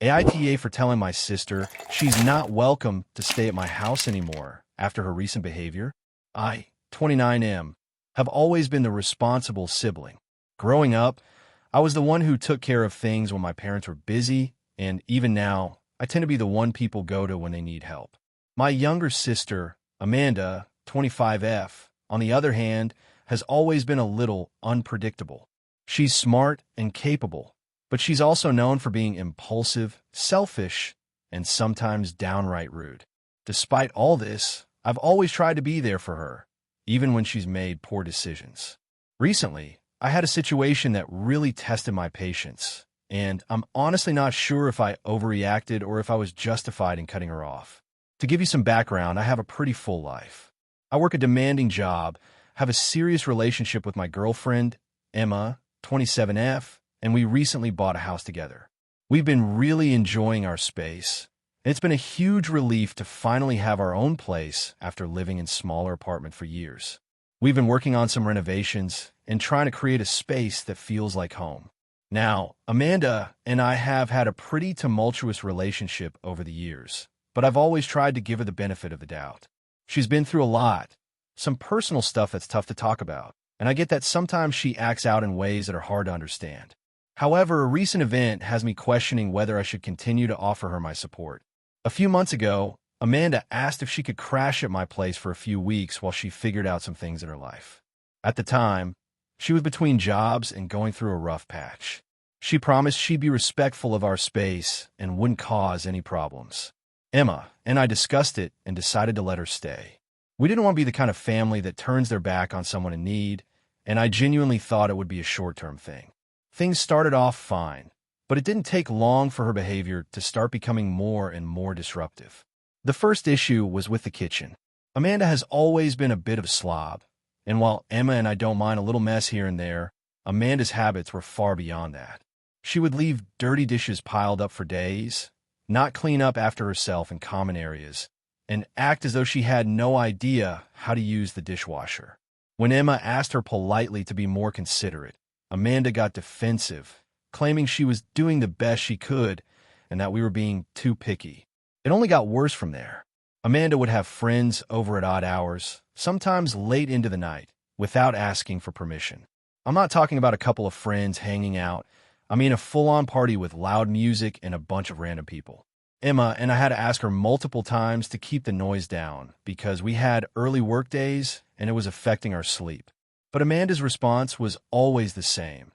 AITA for telling my sister she's not welcome to stay at my house anymore after her recent behavior. I, 29M, have always been the responsible sibling. Growing up, I was the one who took care of things when my parents were busy, and even now, I tend to be the one people go to when they need help. My younger sister, Amanda, 25F, on the other hand, has always been a little unpredictable. She's smart and capable, but she's also known for being impulsive, selfish, and sometimes downright rude. Despite all this, I've always tried to be there for her, even when she's made poor decisions. Recently, I had a situation that really tested my patience, and I'm honestly not sure if I overreacted or if I was justified in cutting her off. To give you some background, I have a pretty full life. I work a demanding job, have a serious relationship with my girlfriend, Emma, 27F, and we recently bought a house together. We've been really enjoying our space, and it's been a huge relief to finally have our own place after living in a smaller apartment for years. We've been working on some renovations and trying to create a space that feels like home. Now, Amanda and I have had a pretty tumultuous relationship over the years, but I've always tried to give her the benefit of the doubt. She's been through a lot, some personal stuff that's tough to talk about, and I get that sometimes she acts out in ways that are hard to understand. However, a recent event has me questioning whether I should continue to offer her my support. A few months ago, Amanda asked if she could crash at my place for a few weeks while she figured out some things in her life. At the time, she was between jobs and going through a rough patch. She promised she'd be respectful of our space and wouldn't cause any problems. Emma and I discussed it and decided to let her stay. We didn't want to be the kind of family that turns their back on someone in need, and I genuinely thought it would be a short-term thing. Things started off fine, but it didn't take long for her behavior to start becoming more and more disruptive. The first issue was with the kitchen. Amanda has always been a bit of a slob, and while Emma and I don't mind a little mess here and there, Amanda's habits were far beyond that. She would leave dirty dishes piled up for days, not clean up after herself in common areas, and act as though she had no idea how to use the dishwasher. When Emma asked her politely to be more considerate, Amanda got defensive, claiming she was doing the best she could and that we were being too picky. It only got worse from there. Amanda would have friends over at odd hours, sometimes late into the night, without asking for permission. I'm not talking about a couple of friends hanging out. I mean a full-on party with loud music and a bunch of random people. Emma and I had to ask her multiple times to keep the noise down because we had early work days and it was affecting our sleep. But Amanda's response was always the same.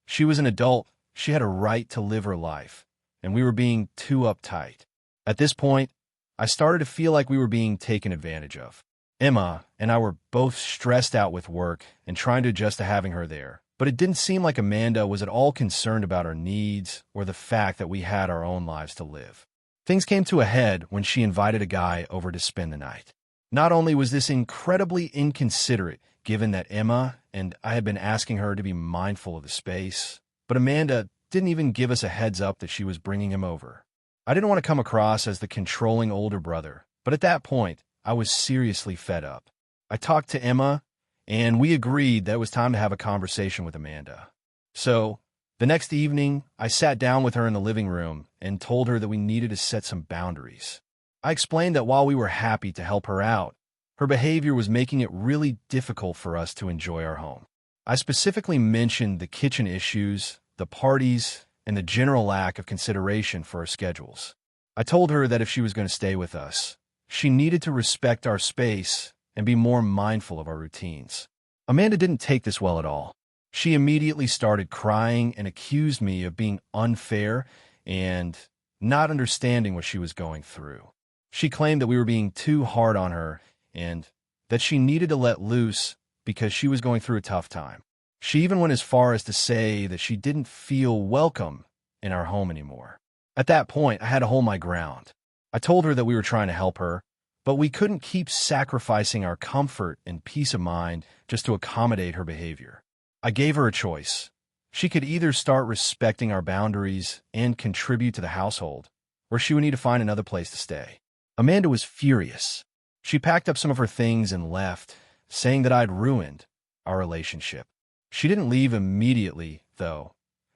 She was an adult, she had a right to live her life, and we were being too uptight. At this point, I started to feel like we were being taken advantage of. Emma and I were both stressed out with work and trying to adjust to having her there, but it didn't seem like Amanda was at all concerned about our needs or the fact that we had our own lives to live. Things came to a head when she invited a guy over to spend the night. Not only was this incredibly inconsiderate, given that Emma and I had been asking her to be mindful of the space, but Amanda didn't even give us a heads up that she was bringing him over. I didn't want to come across as the controlling older brother, but at that point, I was seriously fed up. I talked to Emma, and we agreed that it was time to have a conversation with Amanda. So, the next evening, I sat down with her in the living room and told her that we needed to set some boundaries. I explained that while we were happy to help her out, her behavior was making it really difficult for us to enjoy our home. I specifically mentioned the kitchen issues, the parties, and the general lack of consideration for our schedules. I told her that if she was going to stay with us, she needed to respect our space and be more mindful of our routines. Amanda didn't take this well at all. She immediately started crying and accused me of being unfair and not understanding what she was going through. She claimed that we were being too hard on her and that she needed to let loose because she was going through a tough time. She even went as far as to say that she didn't feel welcome in our home anymore. At that point, I had to hold my ground. I told her that we were trying to help her, but we couldn't keep sacrificing our comfort and peace of mind just to accommodate her behavior. I gave her a choice. She could either start respecting our boundaries and contribute to the household, or she would need to find another place to stay. Amanda was furious. She packed up some of her things and left, saying that I'd ruined our relationship. She didn't leave immediately, though.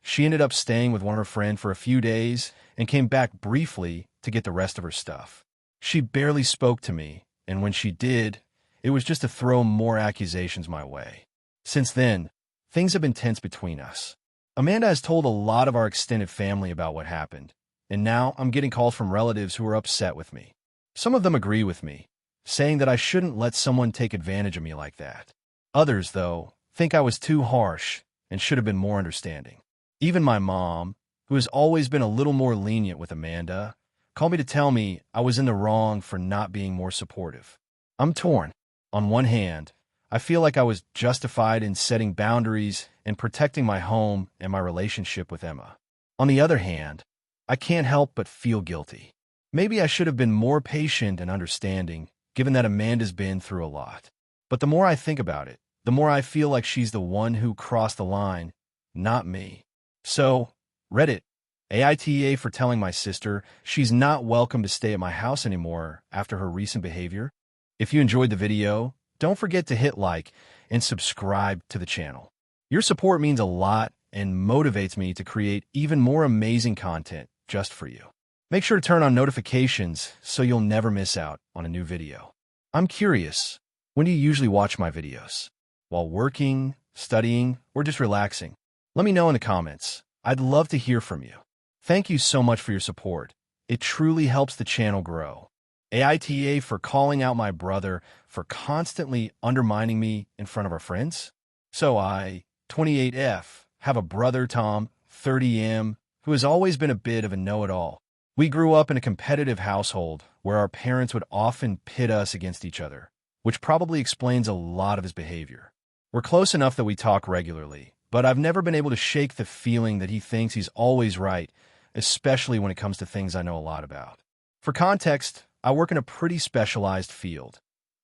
She ended up staying with one of her friends for a few days and came back briefly to get the rest of her stuff. She barely spoke to me, and when she did, it was just to throw more accusations my way. Since then, things have been tense between us. Amanda has told a lot of our extended family about what happened, and now I'm getting calls from relatives who are upset with me. Some of them agree with me, saying that I shouldn't let someone take advantage of me like that. Others, though, think I was too harsh and should have been more understanding. Even my mom, who has always been a little more lenient with Amanda, called me to tell me I was in the wrong for not being more supportive. I'm torn. On one hand, I feel like I was justified in setting boundaries and protecting my home and my relationship with Emma. On the other hand, I can't help but feel guilty. Maybe I should have been more patient and understanding, given that Amanda's been through a lot. But the more I think about it, the more I feel like she's the one who crossed the line, not me. So, Reddit, AITA for telling my sister she's not welcome to stay at my house anymore after her recent behavior. If you enjoyed the video, don't forget to hit like and subscribe to the channel. Your support means a lot and motivates me to create even more amazing content just for you. Make sure to turn on notifications so you'll never miss out on a new video. I'm curious, when do you usually watch my videos? While working, studying, or just relaxing? Let me know in the comments. I'd love to hear from you. Thank you so much for your support. It truly helps the channel grow. AITA for calling out my brother for constantly undermining me in front of our friends. So I, 28F, have a brother, Tom, 30M, who has always been a bit of a know-it-all. We grew up in a competitive household where our parents would often pit us against each other, which probably explains a lot of his behavior. We're close enough that we talk regularly, but I've never been able to shake the feeling that he thinks he's always right, especially when it comes to things I know a lot about. For context, I work in a pretty specialized field.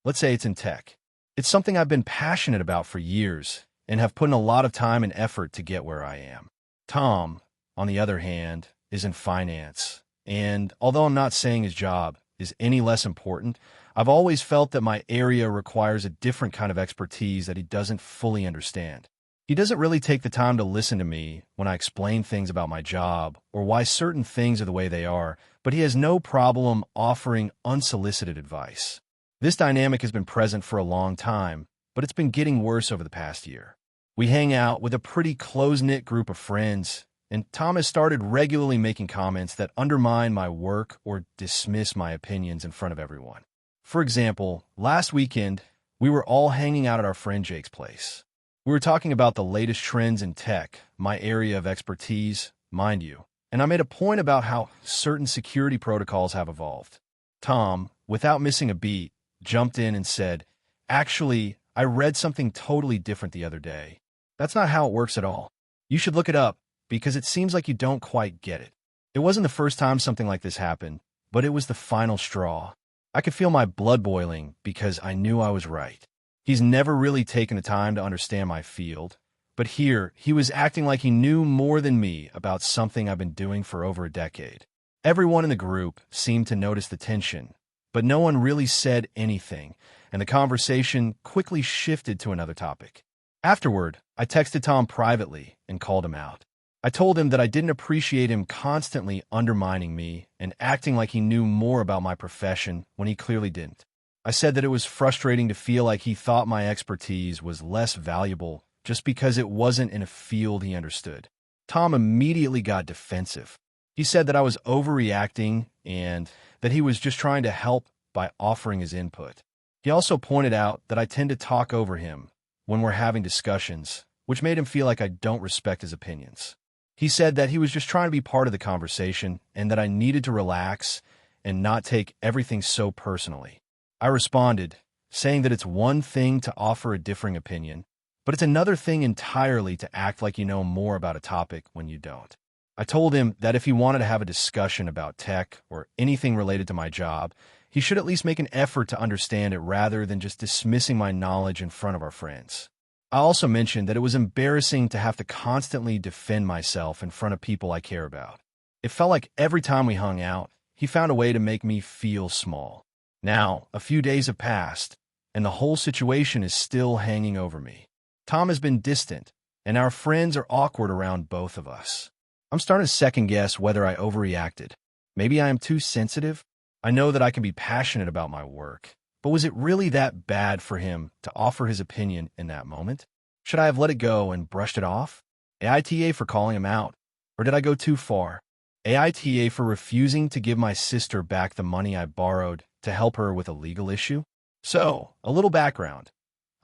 Let's say it's in tech. It's something I've been passionate about for years and have put in a lot of time and effort to get where I am. Tom, on the other hand, is in finance. And although I'm not saying his job is any less important, I've always felt that my area requires a different kind of expertise that he doesn't fully understand. He doesn't really take the time to listen to me when I explain things about my job or why certain things are the way they are, but he has no problem offering unsolicited advice. This dynamic has been present for a long time, but it's been getting worse over the past year. We hang out with a pretty close-knit group of friends, and Tom has started regularly making comments that undermine my work or dismiss my opinions in front of everyone. For example, last weekend, we were all hanging out at our friend Jake's place. We were talking about the latest trends in tech, my area of expertise, mind you, and I made a point about how certain security protocols have evolved. Tom, without missing a beat, jumped in and said, "Actually, I read something totally different the other day. That's not how it works at all. You should look it up, because it seems like you don't quite get it." It wasn't the first time something like this happened, but it was the final straw. I could feel my blood boiling because I knew I was right. He's never really taken the time to understand my field, but here he was acting like he knew more than me about something I've been doing for over a decade. Everyone in the group seemed to notice the tension, but no one really said anything, and the conversation quickly shifted to another topic. Afterward, I texted Tom privately and called him out. I told him that I didn't appreciate him constantly undermining me and acting like he knew more about my profession when he clearly didn't. I said that it was frustrating to feel like he thought my expertise was less valuable just because it wasn't in a field he understood. Tom immediately got defensive. He said that I was overreacting and that he was just trying to help by offering his input. He also pointed out that I tend to talk over him when we're having discussions, which made him feel like I don't respect his opinions. He said that he was just trying to be part of the conversation and that I needed to relax and not take everything so personally. I responded, saying that it's one thing to offer a differing opinion, but it's another thing entirely to act like you know more about a topic when you don't. I told him that if he wanted to have a discussion about tech or anything related to my job, he should at least make an effort to understand it rather than just dismissing my knowledge in front of our friends. I also mentioned that it was embarrassing to have to constantly defend myself in front of people I care about. It felt like every time we hung out, he found a way to make me feel small. Now, a few days have passed, and the whole situation is still hanging over me. Tom has been distant, and our friends are awkward around both of us. I'm starting to second guess whether I overreacted. Maybe I am too sensitive. I know that I can be passionate about my work, but was it really that bad for him to offer his opinion in that moment? Should I have let it go and brushed it off? AITA for calling him out, or did I go too far? AITA for refusing to give my sister back the money I borrowed to help her with a legal issue? So, a little background.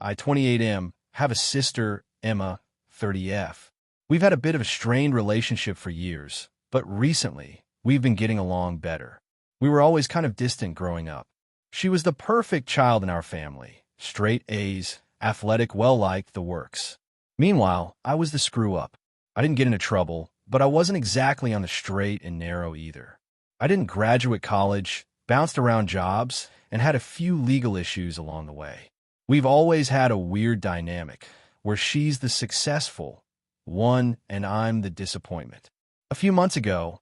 I, 28M, have a sister, Emma, 30F. We've had a bit of a strained relationship for years, but recently, we've been getting along better. We were always kind of distant growing up. She was the perfect child in our family. Straight A's, athletic, well-liked, the works. Meanwhile, I was the screw-up. I didn't get into trouble, but I wasn't exactly on the straight and narrow either. I didn't graduate college, bounced around jobs, and had a few legal issues along the way. We've always had a weird dynamic, where she's the successful one and I'm the disappointment. A few months ago,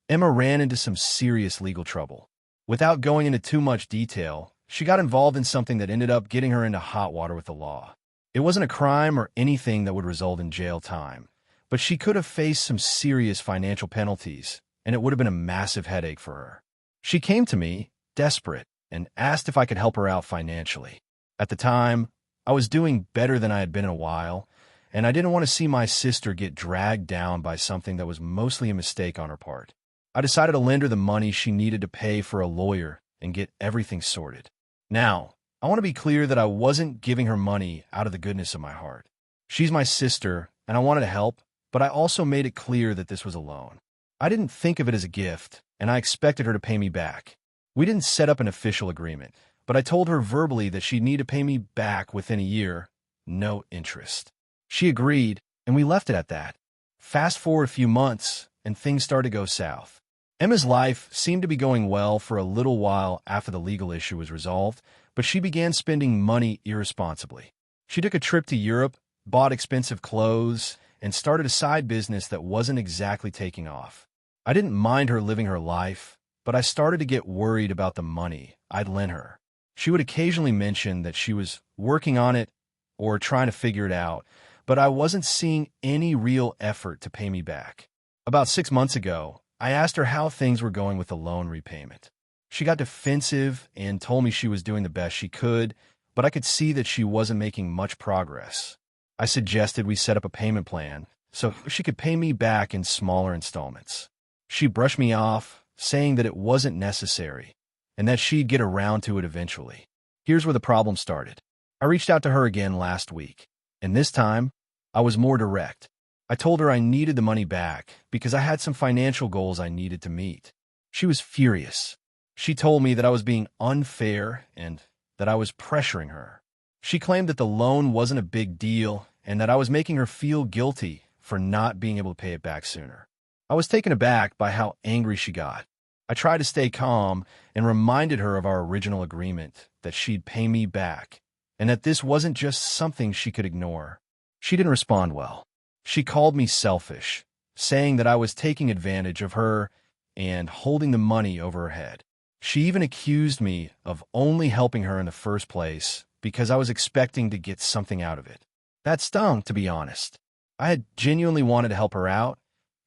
Emma ran into some serious legal trouble. Without going into too much detail, she got involved in something that ended up getting her into hot water with the law. It wasn't a crime or anything that would result in jail time, but she could have faced some serious financial penalties, and it would have been a massive headache for her. She came to me, desperate, and asked if I could help her out financially. At the time, I was doing better than I had been in a while, and I didn't want to see my sister get dragged down by something that was mostly a mistake on her part. I decided to lend her the money she needed to pay for a lawyer and get everything sorted. Now, I want to be clear that I wasn't giving her money out of the goodness of my heart. She's my sister, and I wanted to help, but I also made it clear that this was a loan. I didn't think of it as a gift, and I expected her to pay me back. We didn't set up an official agreement, but I told her verbally that she'd need to pay me back within a year, no interest. She agreed, and we left it at that. Fast forward a few months, and things started to go south. Emma's life seemed to be going well for a little while after the legal issue was resolved, but she began spending money irresponsibly. She took a trip to Europe, bought expensive clothes, and started a side business that wasn't exactly taking off. I didn't mind her living her life, but I started to get worried about the money I'd lent her. She would occasionally mention that she was working on it or trying to figure it out, but I wasn't seeing any real effort to pay me back. About 6 months ago, I asked her how things were going with the loan repayment. She got defensive and told me she was doing the best she could, but I could see that she wasn't making much progress. I suggested we set up a payment plan so she could pay me back in smaller installments. She brushed me off, saying that it wasn't necessary and that she'd get around to it eventually. Here's where the problem started. I reached out to her again last week, and this time, I was more direct. I told her I needed the money back because I had some financial goals I needed to meet. She was furious. She told me that I was being unfair and that I was pressuring her. She claimed that the loan wasn't a big deal and that I was making her feel guilty for not being able to pay it back sooner. I was taken aback by how angry she got. I tried to stay calm and reminded her of our original agreement that she'd pay me back and that this wasn't just something she could ignore. She didn't respond well. She called me selfish, saying that I was taking advantage of her and holding the money over her head. She even accused me of only helping her in the first place because I was expecting to get something out of it. That stung, to be honest. I had genuinely wanted to help her out,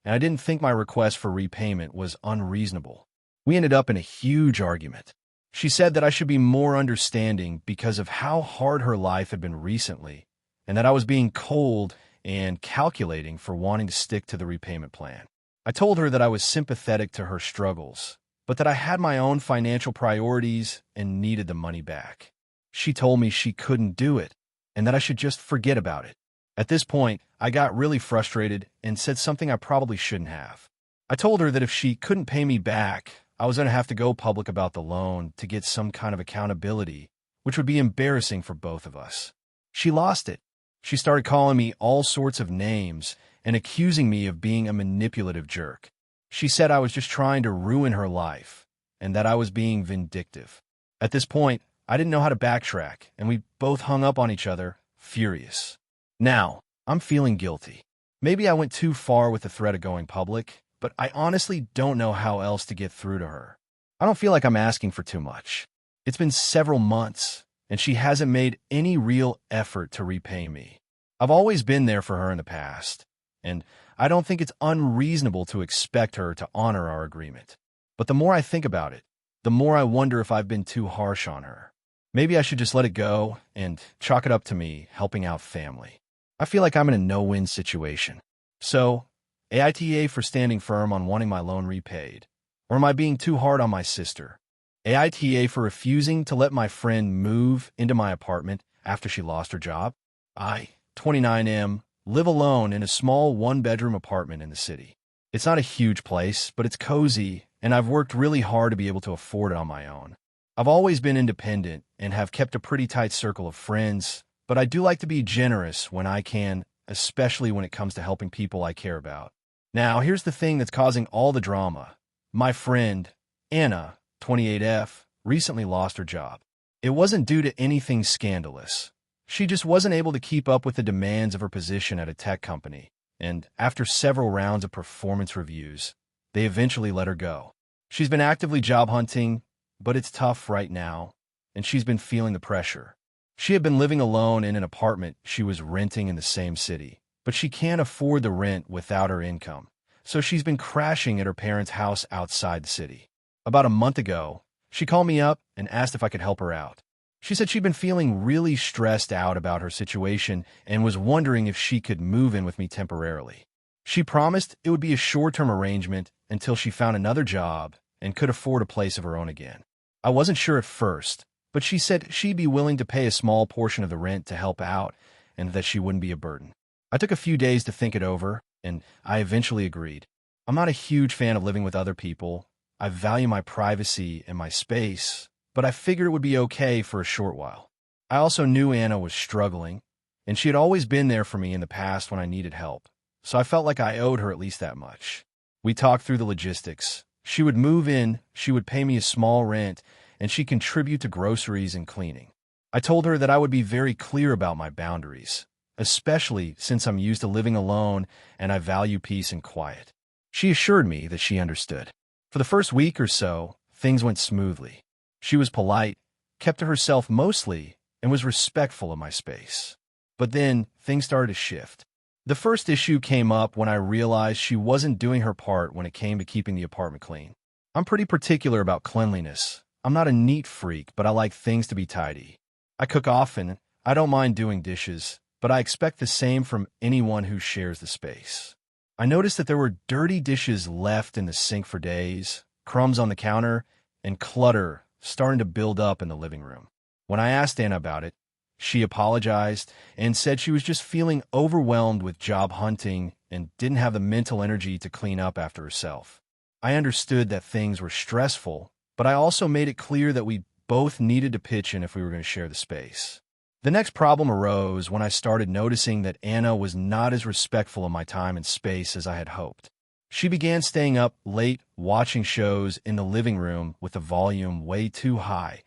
and I didn't think my request for repayment was unreasonable. We ended up in a huge argument. She said that I should be more understanding because of how hard her life had been recently, and that I was being cold and calculating for wanting to stick to the repayment plan. I told her that I was sympathetic to her struggles, but that I had my own financial priorities and needed the money back. She told me she couldn't do it, and that I should just forget about it. At this point, I got really frustrated and said something I probably shouldn't have. I told her that if she couldn't pay me back, I was going to have to go public about the loan to get some kind of accountability, which would be embarrassing for both of us. She lost it. She started calling me all sorts of names and accusing me of being a manipulative jerk. She said I was just trying to ruin her life and that I was being vindictive. At this point, I didn't know how to backtrack, and we both hung up on each other, furious. Now, I'm feeling guilty. Maybe I went too far with the threat of going public, but I honestly don't know how else to get through to her. I don't feel like I'm asking for too much. It's been several months, and she hasn't made any real effort to repay me. I've always been there for her in the past, and I don't think it's unreasonable to expect her to honor our agreement. But the more I think about it, the more I wonder if I've been too harsh on her. Maybe I should just let it go and chalk it up to me helping out family. I feel like I'm in a no-win situation. So, AITA for standing firm on wanting my loan repaid. Or am I being too hard on my sister? AITA for refusing to let my friend move into my apartment after she lost her job. I, 29M, live alone in a small one-bedroom apartment in the city. It's not a huge place, but it's cozy, and I've worked really hard to be able to afford it on my own. I've always been independent and have kept a pretty tight circle of friends, but I do like to be generous when I can, especially when it comes to helping people I care about. Now, here's the thing that's causing all the drama. My friend, Anna, 28F, recently lost her job. It wasn't due to anything scandalous. She just wasn't able to keep up with the demands of her position at a tech company, and after several rounds of performance reviews, they eventually let her go. She's been actively job hunting, but it's tough right now, and she's been feeling the pressure. She had been living alone in an apartment she was renting in the same city, but she can't afford the rent without her income, so she's been crashing at her parents' house outside the city. About a month ago, she called me up and asked if I could help her out. She said she'd been feeling really stressed out about her situation and was wondering if she could move in with me temporarily. She promised it would be a short-term arrangement until she found another job and could afford a place of her own again. I wasn't sure at first, but she said she'd be willing to pay a small portion of the rent to help out and that she wouldn't be a burden. I took a few days to think it over, and I eventually agreed. I'm not a huge fan of living with other people. I value my privacy and my space, but I figured it would be okay for a short while. I also knew Anna was struggling, and she had always been there for me in the past when I needed help, so I felt like I owed her at least that much. We talked through the logistics. She would move in, she would pay me a small rent, and she'd contribute to groceries and cleaning. I told her that I would be very clear about my boundaries, especially since I'm used to living alone and I value peace and quiet. She assured me that she understood. For the first week or so, things went smoothly. She was polite, kept to herself mostly, and was respectful of my space. But then, things started to shift. The first issue came up when I realized she wasn't doing her part when it came to keeping the apartment clean. I'm pretty particular about cleanliness. I'm not a neat freak, but I like things to be tidy. I cook often, I don't mind doing dishes, but I expect the same from anyone who shares the space. I noticed that there were dirty dishes left in the sink for days, crumbs on the counter, and clutter starting to build up in the living room. When I asked Anna about it, she apologized and said she was just feeling overwhelmed with job hunting and didn't have the mental energy to clean up after herself. I understood that things were stressful, but I also made it clear that we both needed to pitch in if we were going to share the space. The next problem arose when I started noticing that Anna was not as respectful of my time and space as I had hoped. She began staying up late watching shows in the living room with the volume way too high,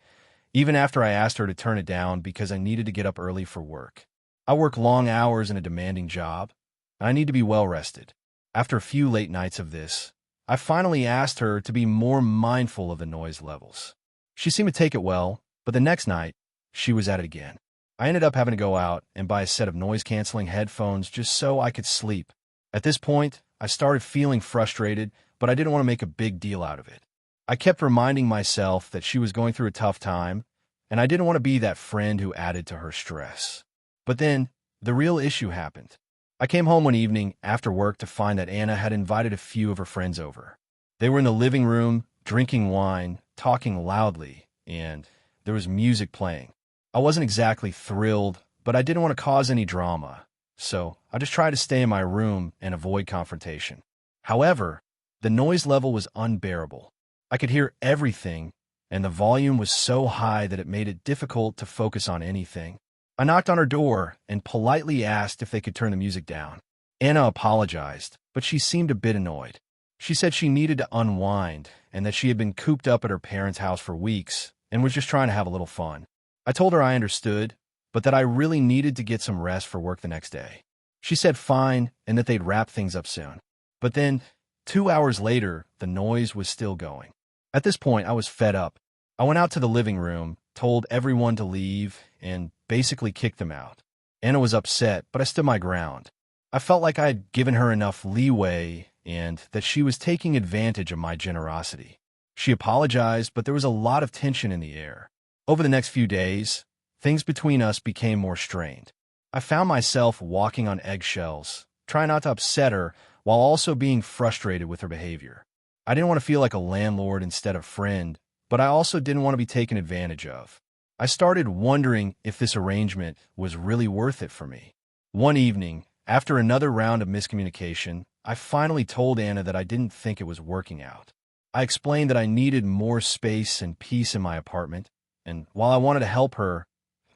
even after I asked her to turn it down because I needed to get up early for work. I work long hours in a demanding job, and I need to be well rested. After a few late nights of this, I finally asked her to be more mindful of the noise levels. She seemed to take it well, but the next night, she was at it again. I ended up having to go out and buy a set of noise-canceling headphones just so I could sleep. At this point, I started feeling frustrated, but I didn't want to make a big deal out of it. I kept reminding myself that she was going through a tough time, and I didn't want to be that friend who added to her stress. But then, the real issue happened. I came home one evening after work to find that Anna had invited a few of her friends over. They were in the living room, drinking wine, talking loudly, and there was music playing. I wasn't exactly thrilled, but I didn't want to cause any drama, so I just tried to stay in my room and avoid confrontation. However, the noise level was unbearable. I could hear everything, and the volume was so high that it made it difficult to focus on anything. I knocked on her door and politely asked if they could turn the music down. Anna apologized, but she seemed a bit annoyed. She said she needed to unwind and that she had been cooped up at her parents' house for weeks and was just trying to have a little fun. I told her I understood, but that I really needed to get some rest for work the next day. She said fine and that they'd wrap things up soon. But then, 2 hours later, the noise was still going. At this point, I was fed up. I went out to the living room, told everyone to leave, and basically kicked them out. Anna was upset, but I stood my ground. I felt like I had given her enough leeway and that she was taking advantage of my generosity. She apologized, but there was a lot of tension in the air. Over the next few days, things between us became more strained. I found myself walking on eggshells, trying not to upset her while also being frustrated with her behavior. I didn't want to feel like a landlord instead of friend, but I also didn't want to be taken advantage of. I started wondering if this arrangement was really worth it for me. One evening, after another round of miscommunication, I finally told Anna that I didn't think it was working out. I explained that I needed more space and peace in my apartment, and while I wanted to help her,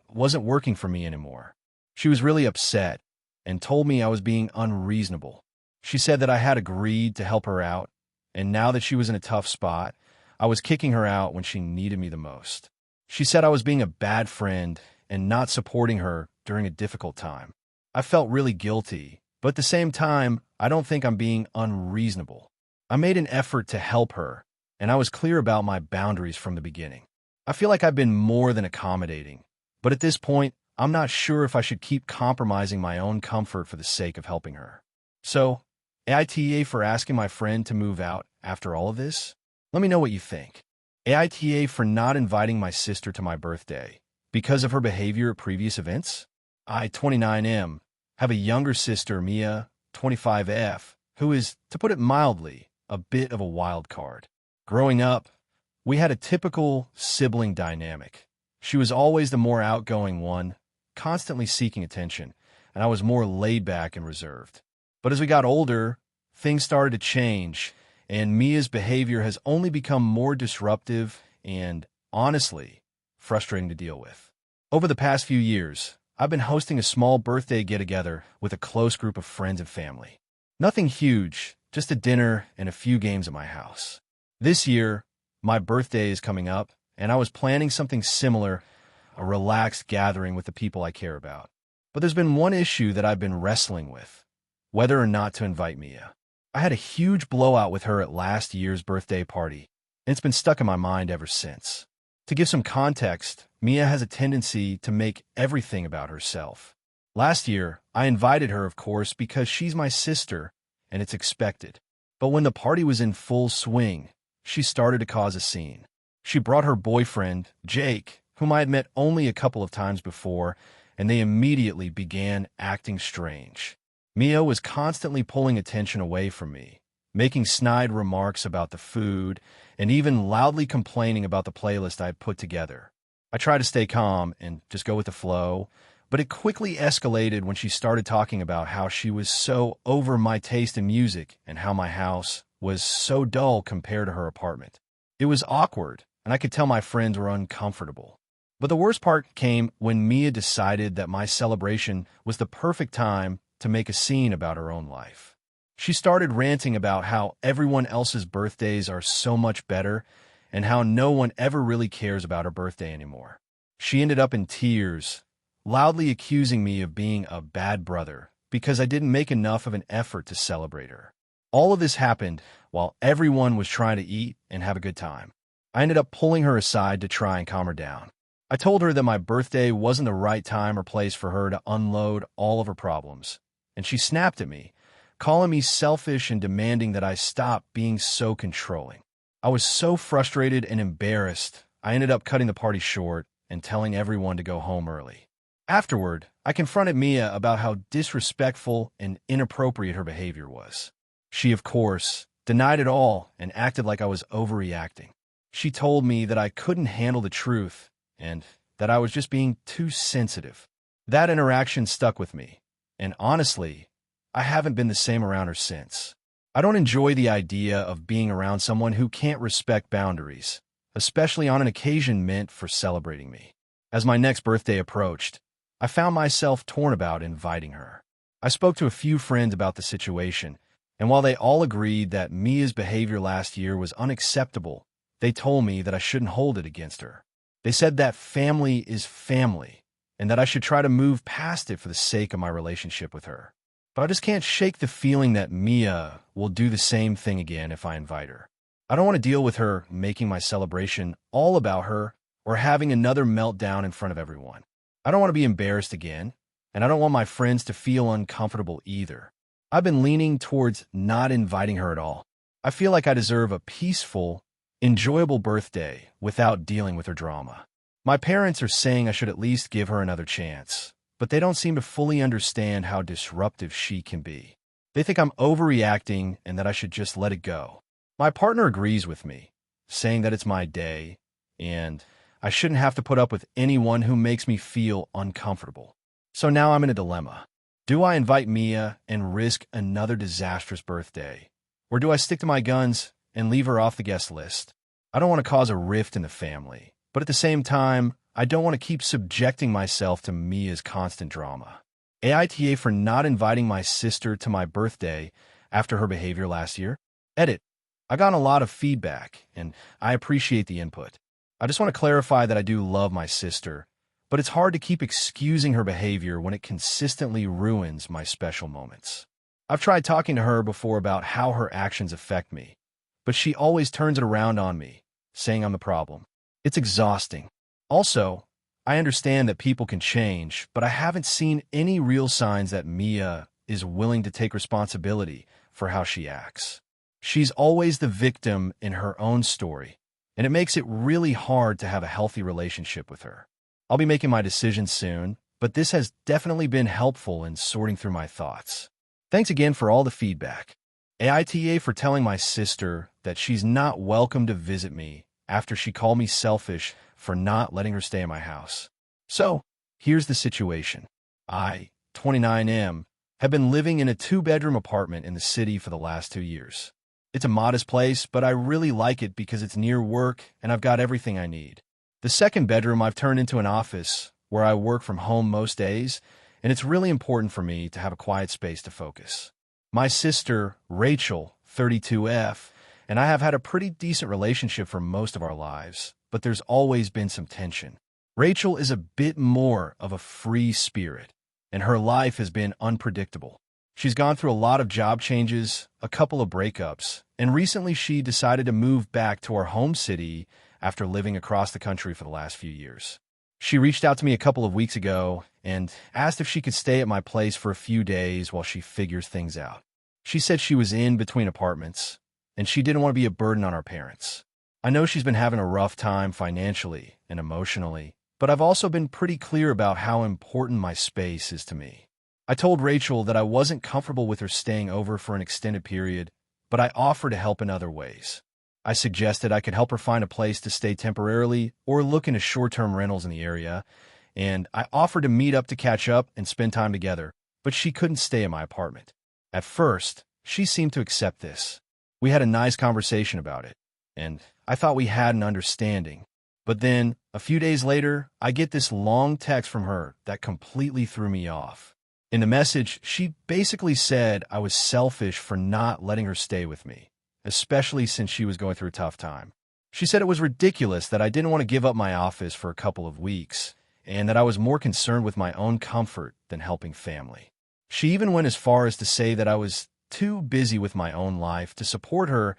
it wasn't working for me anymore. She was really upset and told me I was being unreasonable. She said that I had agreed to help her out, and now that she was in a tough spot, I was kicking her out when she needed me the most. She said I was being a bad friend and not supporting her during a difficult time. I felt really guilty, but at the same time, I don't think I'm being unreasonable. I made an effort to help her, and I was clear about my boundaries from the beginning. I feel like I've been more than accommodating, but at this point, I'm not sure if I should keep compromising my own comfort for the sake of helping her. So, AITA for asking my friend to move out after all of this? Let me know what you think. AITA for not inviting my sister to my birthday because of her behavior at previous events? I, 29M, have a younger sister, Mia, 25F, who is, to put it mildly, a bit of a wild card. Growing up, we had a typical sibling dynamic. She was always the more outgoing one, constantly seeking attention, and I was more laid back and reserved. But as we got older, things started to change, and Mia's behavior has only become more disruptive and, honestly, frustrating to deal with. Over the past few years, I've been hosting a small birthday get-together with a close group of friends and family. Nothing huge, just a dinner and a few games at my house. This year, my birthday is coming up, and I was planning something similar, a relaxed gathering with the people I care about. But there's been one issue that I've been wrestling with, whether or not to invite Mia. I had a huge blowout with her at last year's birthday party, and it's been stuck in my mind ever since. To give some context, Mia has a tendency to make everything about herself. Last year, I invited her, of course, because she's my sister, and it's expected. But when the party was in full swing, she started to cause a scene. She brought her boyfriend, Jake, whom I had met only a couple of times before, and they immediately began acting strange. Mia was constantly pulling attention away from me, making snide remarks about the food, and even loudly complaining about the playlist I had put together. I tried to stay calm and just go with the flow, but it quickly escalated when she started talking about how she was so over my taste in music and how my house was so dull compared to her apartment. It was awkward, and I could tell my friends were uncomfortable. But the worst part came when Mia decided that my celebration was the perfect time to make a scene about her own life. She started ranting about how everyone else's birthdays are so much better and how no one ever really cares about her birthday anymore. She ended up in tears, loudly accusing me of being a bad brother because I didn't make enough of an effort to celebrate her. All of this happened while everyone was trying to eat and have a good time. I ended up pulling her aside to try and calm her down. I told her that my birthday wasn't the right time or place for her to unload all of her problems, and she snapped at me, calling me selfish and demanding that I stop being so controlling. I was so frustrated and embarrassed, I ended up cutting the party short and telling everyone to go home early. Afterward, I confronted Mia about how disrespectful and inappropriate her behavior was. She, of course, denied it all and acted like I was overreacting. She told me that I couldn't handle the truth and that I was just being too sensitive. That interaction stuck with me, and honestly, I haven't been the same around her since. I don't enjoy the idea of being around someone who can't respect boundaries, especially on an occasion meant for celebrating me. As my next birthday approached, I found myself torn about inviting her. I spoke to a few friends about the situation, and while they all agreed that Mia's behavior last year was unacceptable, they told me that I shouldn't hold it against her. They said that family is family, and that I should try to move past it for the sake of my relationship with her. But I just can't shake the feeling that Mia will do the same thing again if I invite her. I don't want to deal with her making my celebration all about her or having another meltdown in front of everyone. I don't want to be embarrassed again, and I don't want my friends to feel uncomfortable either. I've been leaning towards not inviting her at all. I feel like I deserve a peaceful, enjoyable birthday without dealing with her drama. My parents are saying I should at least give her another chance, but they don't seem to fully understand how disruptive she can be. They think I'm overreacting and that I should just let it go. My partner agrees with me, saying that it's my day, and I shouldn't have to put up with anyone who makes me feel uncomfortable. So now I'm in a dilemma. Do I invite Mia and risk another disastrous birthday? Or do I stick to my guns and leave her off the guest list? I don't want to cause a rift in the family, but at the same time, I don't want to keep subjecting myself to Mia's constant drama. AITA for not inviting my sister to my birthday after her behavior last year. Edit. I got a lot of feedback, and I appreciate the input. I just want to clarify that I do love my sister, but it's hard to keep excusing her behavior when it consistently ruins my special moments. I've tried talking to her before about how her actions affect me, but she always turns it around on me, saying I'm the problem. It's exhausting. Also, I understand that people can change, but I haven't seen any real signs that Mia is willing to take responsibility for how she acts. She's always the victim in her own story, and it makes it really hard to have a healthy relationship with her. I'll be making my decision soon, but this has definitely been helpful in sorting through my thoughts. Thanks again for all the feedback. AITA for telling my sister that she's not welcome to visit me after she called me selfish for not letting her stay in my house. So, here's the situation. I, 29M, have been living in a 2-bedroom apartment in the city for the last 2 years. It's a modest place, but I really like it because it's near work and I've got everything I need. The second bedroom I've turned into an office where I work from home most days, and it's really important for me to have a quiet space to focus. My sister, Rachel, 32F, and I have had a pretty decent relationship for most of our lives, but there's always been some tension. Rachel is a bit more of a free spirit, and her life has been unpredictable. She's gone through a lot of job changes, a couple of breakups, and recently she decided to move back to our home city after living across the country for the last few years. She reached out to me a couple of weeks ago and asked if she could stay at my place for a few days while she figures things out. She said she was in between apartments, and she didn't want to be a burden on our parents. I know she's been having a rough time financially and emotionally, but I've also been pretty clear about how important my space is to me. I told Rachel that I wasn't comfortable with her staying over for an extended period, but I offered to help in other ways. I suggested I could help her find a place to stay temporarily or look into short-term rentals in the area, and I offered to meet up to catch up and spend time together, but she couldn't stay in my apartment. At first, she seemed to accept this. We had a nice conversation about it, and I thought we had an understanding. But then, a few days later, I get this long text from her that completely threw me off. In the message, she basically said I was selfish for not letting her stay with me, especially since she was going through a tough time. She said it was ridiculous that I didn't want to give up my office for a couple of weeks, and that I was more concerned with my own comfort than helping family. She even went as far as to say that I was too busy with my own life to support her,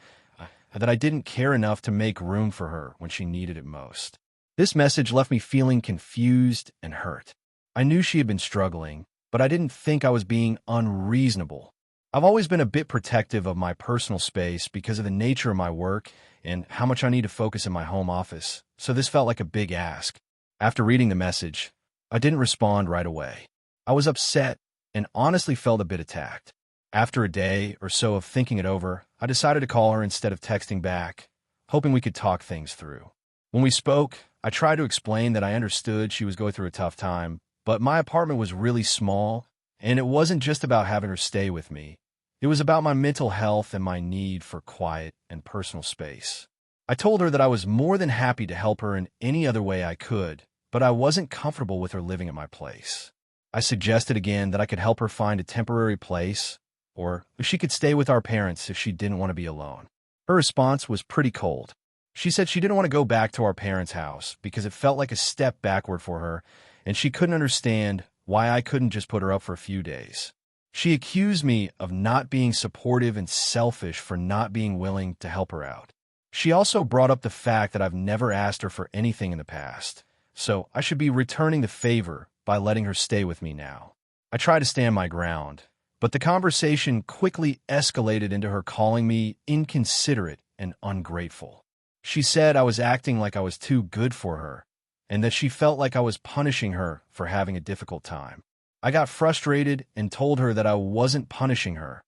that I didn't care enough to make room for her when she needed it most. This message left me feeling confused and hurt. I knew she had been struggling, but I didn't think I was being unreasonable. I've always been a bit protective of my personal space because of the nature of my work and how much I need to focus in my home office, so this felt like a big ask. After reading the message, I didn't respond right away. I was upset and honestly felt a bit attacked. After a day or so of thinking it over, I decided to call her instead of texting back, hoping we could talk things through. When we spoke, I tried to explain that I understood she was going through a tough time, but my apartment was really small, and it wasn't just about having her stay with me. It was about my mental health and my need for quiet and personal space. I told her that I was more than happy to help her in any other way I could, but I wasn't comfortable with her living at my place. I suggested again that I could help her find a temporary place, or if she could stay with our parents if she didn't want to be alone. Her response was pretty cold. She said she didn't want to go back to our parents' house because it felt like a step backward for her, and she couldn't understand why I couldn't just put her up for a few days. She accused me of not being supportive and selfish for not being willing to help her out. She also brought up the fact that I've never asked her for anything in the past, so I should be returning the favor by letting her stay with me now. I tried to stand my ground, but the conversation quickly escalated into her calling me inconsiderate and ungrateful. She said I was acting like I was too good for her, and that she felt like I was punishing her for having a difficult time. I got frustrated and told her that I wasn't punishing her.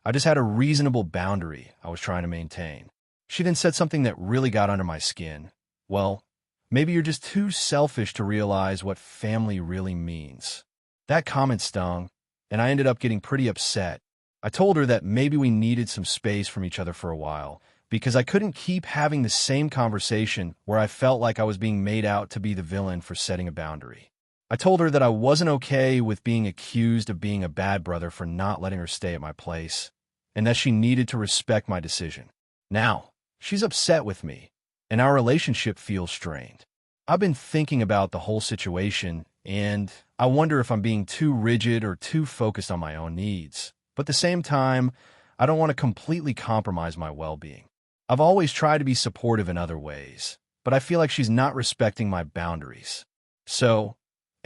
I just had a reasonable boundary I was trying to maintain. She then said something that really got under my skin. Well, maybe you're just too selfish to realize what family really means. That comment stung, and I ended up getting pretty upset. I told her that maybe we needed some space from each other for a while, because I couldn't keep having the same conversation where I felt like I was being made out to be the villain for setting a boundary. I told her that I wasn't okay with being accused of being a bad brother for not letting her stay at my place, and that she needed to respect my decision. Now, she's upset with me, and our relationship feels strained. I've been thinking about the whole situation, and I wonder if I'm being too rigid or too focused on my own needs. But at the same time, I don't want to completely compromise my well-being. I've always tried to be supportive in other ways, but I feel like she's not respecting my boundaries. So,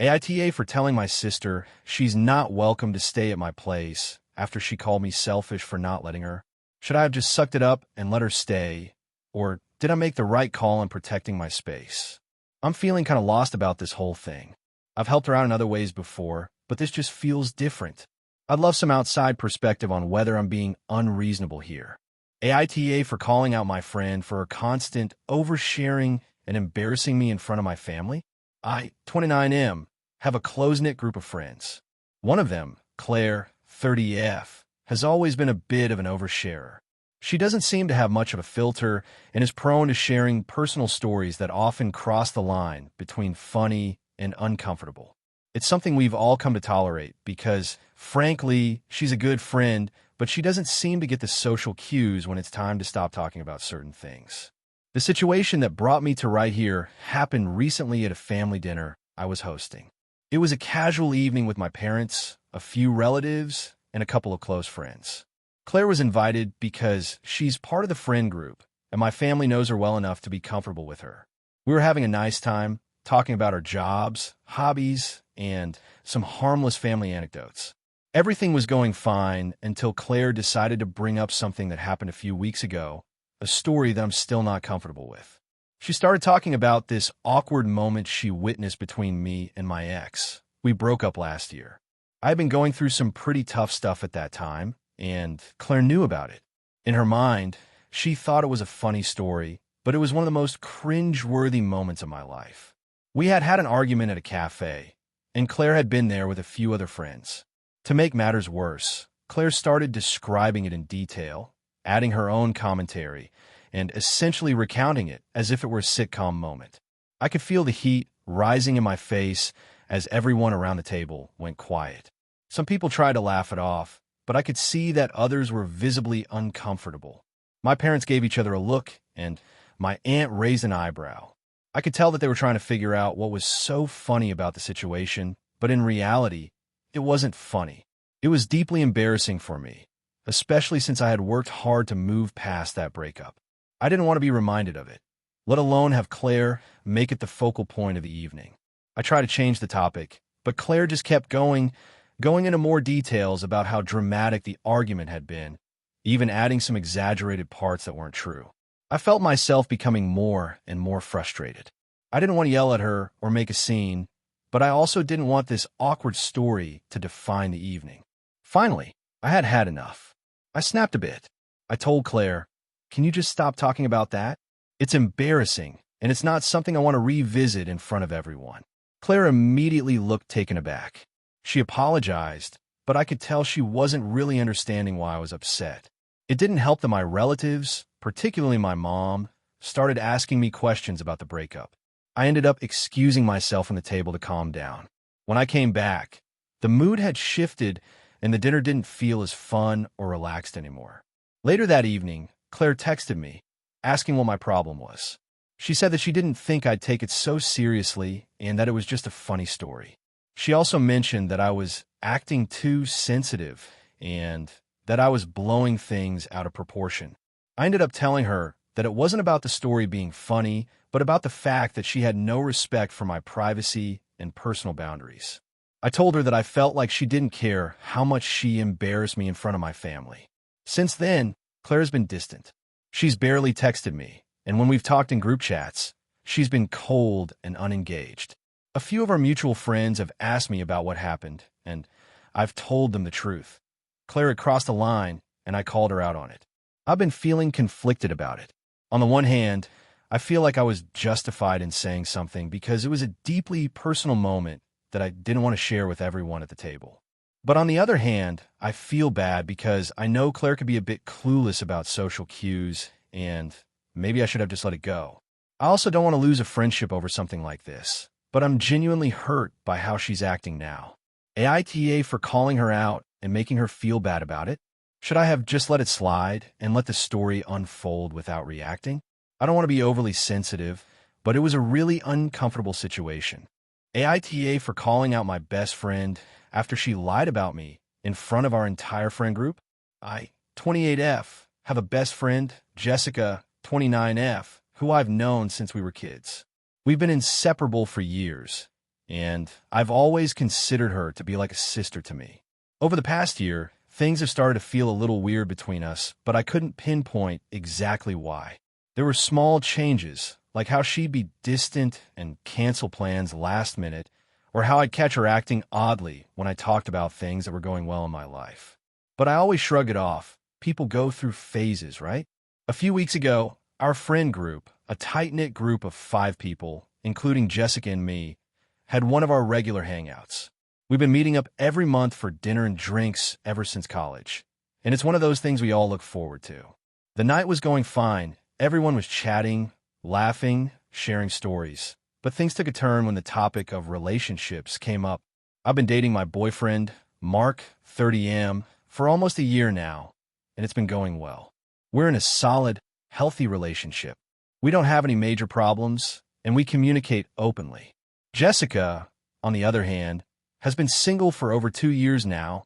AITA for telling my sister she's not welcome to stay at my place after she called me selfish for not letting her. Should I have just sucked it up and let her stay? Or did I make the right call in protecting my space? I'm feeling kind of lost about this whole thing. I've helped her out in other ways before, but this just feels different. I'd love some outside perspective on whether I'm being unreasonable here. AITA for calling out my friend for her constant oversharing and embarrassing me in front of my family. I, 29M, have a close-knit group of friends. One of them, Claire, 30F, has always been a bit of an oversharer. She doesn't seem to have much of a filter and is prone to sharing personal stories that often cross the line between funny and uncomfortable. It's something we've all come to tolerate because, frankly, she's a good friend, but she doesn't seem to get the social cues when it's time to stop talking about certain things. The situation that brought me to right here happened recently at a family dinner I was hosting. It was a casual evening with my parents, a few relatives, and a couple of close friends. Claire was invited because she's part of the friend group, and my family knows her well enough to be comfortable with her. We were having a nice time, talking about our jobs, hobbies, and some harmless family anecdotes. Everything was going fine until Claire decided to bring up something that happened a few weeks ago, a story that I'm still not comfortable with. She started talking about this awkward moment she witnessed between me and my ex. We broke up last year. I had been going through some pretty tough stuff at that time, and Claire knew about it. In her mind, she thought it was a funny story, but it was one of the most cringe-worthy moments of my life. We had had an argument at a cafe, and Claire had been there with a few other friends. To make matters worse, Claire started describing it in detail, adding her own commentary, and essentially recounting it as if it were a sitcom moment. I could feel the heat rising in my face as everyone around the table went quiet. Some people tried to laugh it off, but I could see that others were visibly uncomfortable. My parents gave each other a look, and my aunt raised an eyebrow. I could tell that they were trying to figure out what was so funny about the situation, but in reality, it wasn't funny. It was deeply embarrassing for me, especially since I had worked hard to move past that breakup. I didn't want to be reminded of it, let alone have Claire make it the focal point of the evening. I tried to change the topic, but Claire just kept going into more details about how dramatic the argument had been, even adding some exaggerated parts that weren't true. I felt myself becoming more and more frustrated. I didn't want to yell at her or make a scene, but I also didn't want this awkward story to define the evening. Finally, I had had enough. I snapped a bit. I told Claire, "Can you just stop talking about that? It's embarrassing, and it's not something I want to revisit in front of everyone." Claire immediately looked taken aback. She apologized, but I could tell she wasn't really understanding why I was upset. It didn't help that my relatives, particularly my mom, started asking me questions about the breakup. I ended up excusing myself from the table to calm down. When I came back, the mood had shifted and the dinner didn't feel as fun or relaxed anymore. Later that evening, Claire texted me, asking what my problem was. She said that she didn't think I'd take it so seriously and that it was just a funny story. She also mentioned that I was acting too sensitive and that I was blowing things out of proportion. I ended up telling her that it wasn't about the story being funny, but about the fact that she had no respect for my privacy and personal boundaries. I told her that I felt like she didn't care how much she embarrassed me in front of my family. Since then, Claire's been distant. She's barely texted me, and when we've talked in group chats, she's been cold and unengaged. A few of our mutual friends have asked me about what happened, and I've told them the truth. Claire had crossed a line, and I called her out on it. I've been feeling conflicted about it. On the one hand, I feel like I was justified in saying something because it was a deeply personal moment that I didn't want to share with everyone at the table. But on the other hand, I feel bad because I know Claire could be a bit clueless about social cues, and maybe I should have just let it go. I also don't want to lose a friendship over something like this, but I'm genuinely hurt by how she's acting now. AITA for calling her out and making her feel bad about it? Should I have just let it slide and let the story unfold without reacting? I don't want to be overly sensitive, but it was a really uncomfortable situation. AITA for calling out my best friend after she lied about me in front of our entire friend group? I, 28F, have a best friend, Jessica, 29F, who I've known since we were kids. We've been inseparable for years, and I've always considered her to be like a sister to me. Over the past year, things have started to feel a little weird between us, but I couldn't pinpoint exactly why. There were small changes, like how she'd be distant and cancel plans last minute, or how I'd catch her acting oddly when I talked about things that were going well in my life. But I always shrug it off. People go through phases, right? A few weeks ago, our friend group, a tight-knit group of 5 people, including Jessica and me, had one of our regular hangouts. We've been meeting up every month for dinner and drinks ever since college, and it's one of those things we all look forward to. The night was going fine. Everyone was chatting, laughing, sharing stories. But things took a turn when the topic of relationships came up. I've been dating my boyfriend, Mark, 30M, for almost a year now, and it's been going well. We're in a solid, healthy relationship. We don't have any major problems, and we communicate openly. Jessica, on the other hand, has been single for over 2 years now,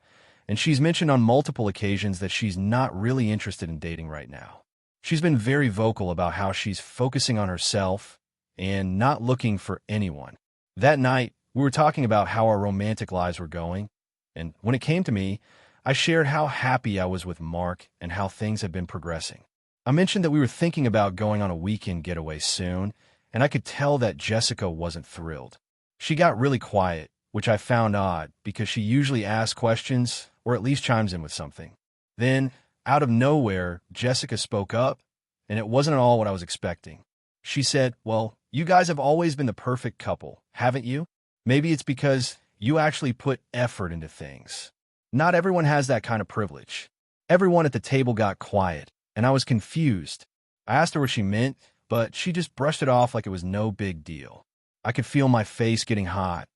and she's mentioned on multiple occasions that she's not really interested in dating right now. She's been very vocal about how she's focusing on herself and not looking for anyone. That night, we were talking about how our romantic lives were going, and when it came to me, I shared how happy I was with Mark and how things had been progressing. I mentioned that we were thinking about going on a weekend getaway soon, and I could tell that Jessica wasn't thrilled. She got really quiet, which I found odd because she usually asks questions or at least chimes in with something. Then, out of nowhere, Jessica spoke up, and it wasn't at all what I was expecting. She said, "Well, you guys have always been the perfect couple, haven't you? Maybe it's because you actually put effort into things. Not everyone has that kind of privilege." Everyone at the table got quiet, and I was confused. I asked her what she meant, but she just brushed it off like it was no big deal. I could feel my face getting hot,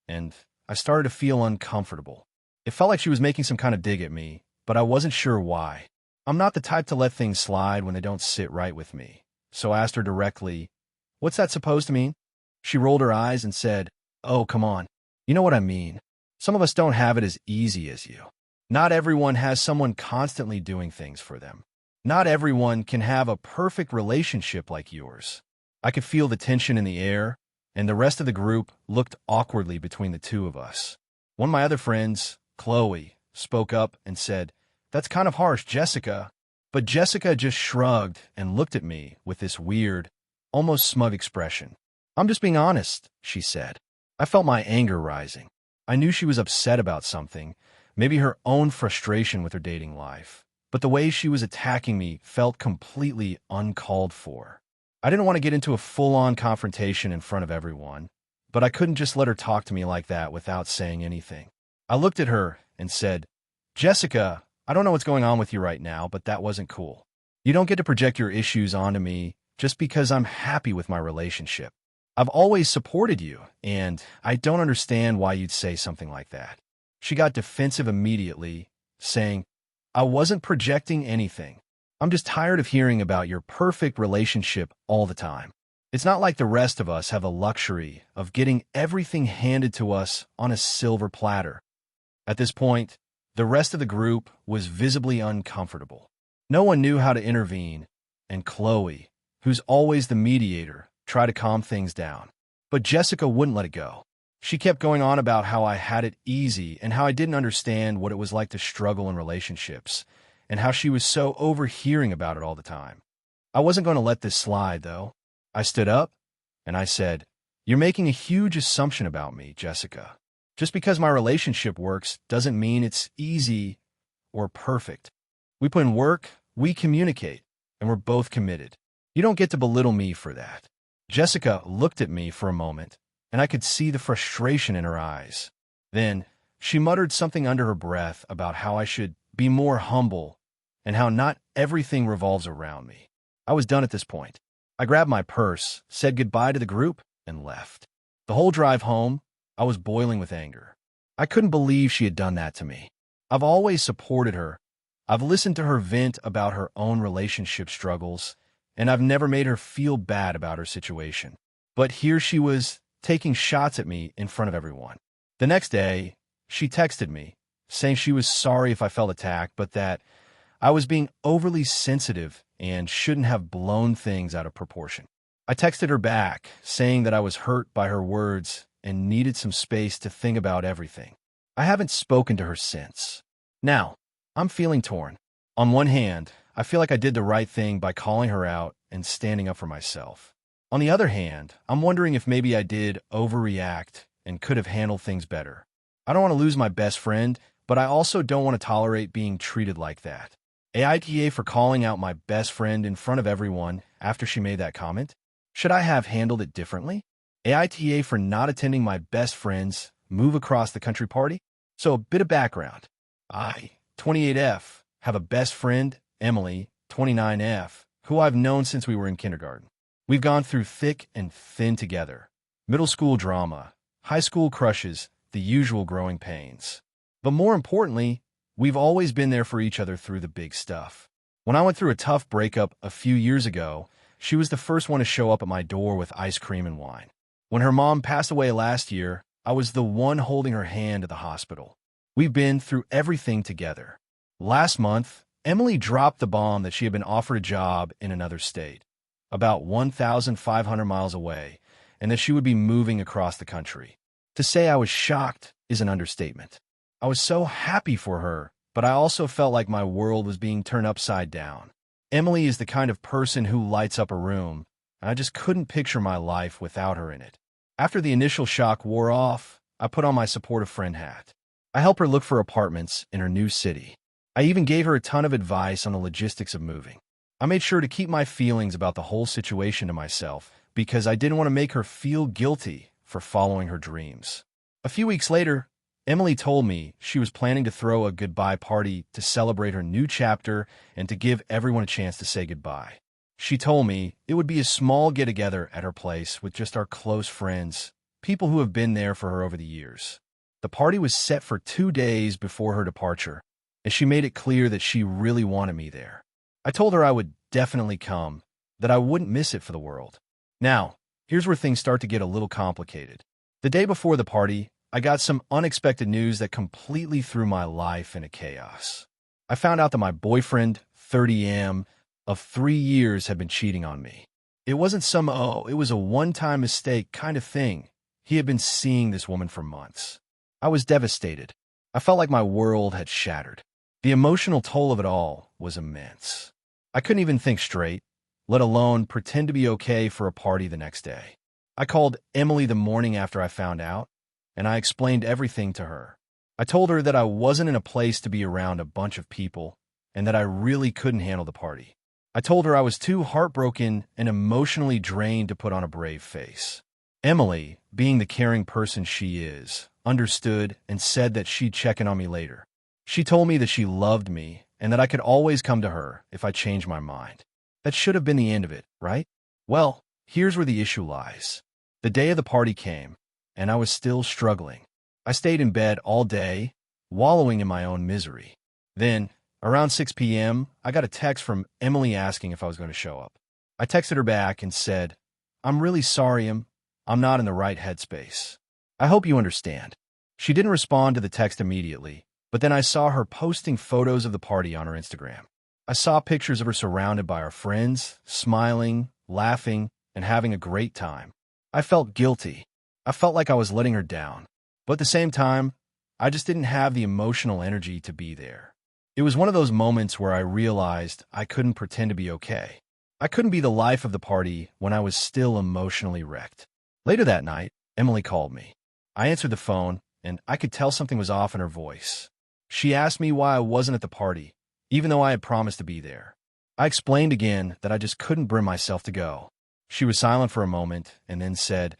and I started to feel uncomfortable. It felt like she was making some kind of dig at me, but I wasn't sure why. I'm not the type to let things slide when they don't sit right with me, so I asked her directly, "What's that supposed to mean?" She rolled her eyes and said, "Oh, come on. You know what I mean. Some of us don't have it as easy as you. Not everyone has someone constantly doing things for them. Not everyone can have a perfect relationship like yours." I could feel the tension in the air, and the rest of the group looked awkwardly between the two of us. One of my other friends, Chloe, spoke up and said, "That's kind of harsh, Jessica." But Jessica just shrugged and looked at me with this weird, almost smug expression. "I'm just being honest," she said. I felt my anger rising. I knew she was upset about something, maybe her own frustration with her dating life. But the way she was attacking me felt completely uncalled for. I didn't want to get into a full-on confrontation in front of everyone, but I couldn't just let her talk to me like that without saying anything. I looked at her and said, "Jessica, I don't know what's going on with you right now, but that wasn't cool. You don't get to project your issues onto me just because I'm happy with my relationship. I've always supported you, and I don't understand why you'd say something like that." She got defensive immediately, saying, "I wasn't projecting anything. I'm just tired of hearing about your perfect relationship all the time. It's not like the rest of us have the luxury of getting everything handed to us on a silver platter." At this point, the rest of the group was visibly uncomfortable. No one knew how to intervene, and Chloe, who's always the mediator, tried to calm things down. But Jessica wouldn't let it go. She kept going on about how I had it easy and how I didn't understand what it was like to struggle in relationships, and how she was so overhearing about it all the time. I wasn't going to let this slide, though. I stood up and I said, "You're making a huge assumption about me, Jessica. Just because my relationship works doesn't mean it's easy or perfect. We put in work, we communicate, and we're both committed. You don't get to belittle me for that." Jessica looked at me for a moment, and I could see the frustration in her eyes. Then she muttered something under her breath about how I should be more humble and how not everything revolves around me. I was done at this point. I grabbed my purse, said goodbye to the group, and left. The whole drive home, I was boiling with anger. I couldn't believe she had done that to me. I've always supported her. I've listened to her vent about her own relationship struggles, and I've never made her feel bad about her situation. But here she was, taking shots at me in front of everyone. The next day, she texted me, saying she was sorry if I felt attacked, but that I was being overly sensitive and shouldn't have blown things out of proportion. I texted her back, saying that I was hurt by her words and needed some space to think about everything. I haven't spoken to her since. Now, I'm feeling torn. On one hand, I feel like I did the right thing by calling her out and standing up for myself. On the other hand, I'm wondering if maybe I did overreact and could have handled things better. I don't want to lose my best friend, but I also don't want to tolerate being treated like that. AITA for calling out my best friend in front of everyone after she made that comment? Should I have handled it differently? AITA for not attending my best friend's move across the country party? So a bit of background. I, 28F, have a best friend, Emily, 29F, who I've known since we were in kindergarten. We've gone through thick and thin together. Middle school drama, high school crushes, the usual growing pains. But more importantly, we've always been there for each other through the big stuff. When I went through a tough breakup a few years ago, she was the first one to show up at my door with ice cream and wine. When her mom passed away last year, I was the one holding her hand at the hospital. We've been through everything together. Last month, Emily dropped the bomb that she had been offered a job in another state, about 1,500 miles away, and that she would be moving across the country. To say I was shocked is an understatement. I was so happy for her, but I also felt like my world was being turned upside down. Emily is the kind of person who lights up a room, and I just couldn't picture my life without her in it. After the initial shock wore off, I put on my supportive friend hat. I helped her look for apartments in her new city. I even gave her a ton of advice on the logistics of moving. I made sure to keep my feelings about the whole situation to myself because I didn't want to make her feel guilty for following her dreams. A few weeks later, Emily told me she was planning to throw a goodbye party to celebrate her new chapter and to give everyone a chance to say goodbye. She told me it would be a small get-together at her place with just our close friends, people who have been there for her over the years. The party was set for 2 days before her departure, and she made it clear that she really wanted me there. I told her I would definitely come, that I wouldn't miss it for the world. Now, here's where things start to get a little complicated. The day before the party, I got some unexpected news that completely threw my life into chaos. I found out that my boyfriend, 30M, of 3 years had been cheating on me. It wasn't it was a one-time mistake kind of thing. He had been seeing this woman for months. I was devastated. I felt like my world had shattered. The emotional toll of it all was immense. I couldn't even think straight, let alone pretend to be okay for a party the next day. I called Emily the morning after I found out, and I explained everything to her. I told her that I wasn't in a place to be around a bunch of people and that I really couldn't handle the party. I told her I was too heartbroken and emotionally drained to put on a brave face. Emily, being the caring person she is, understood and said that she'd check in on me later. She told me that she loved me and that I could always come to her if I changed my mind. That should have been the end of it, right? Well, here's where the issue lies. The day of the party came, and I was still struggling. I stayed in bed all day, wallowing in my own misery. Then, around 6 p.m., I got a text from Emily asking if I was going to show up. I texted her back and said, "I'm really sorry, I'm not in the right headspace. I hope you understand." She didn't respond to the text immediately, but then I saw her posting photos of the party on her Instagram. I saw pictures of her surrounded by her friends, smiling, laughing, and having a great time. I felt guilty. I felt like I was letting her down. But at the same time, I just didn't have the emotional energy to be there. It was one of those moments where I realized I couldn't pretend to be okay. I couldn't be the life of the party when I was still emotionally wrecked. Later that night, Emily called me. I answered the phone, and I could tell something was off in her voice. She asked me why I wasn't at the party, even though I had promised to be there. I explained again that I just couldn't bring myself to go. She was silent for a moment and then said,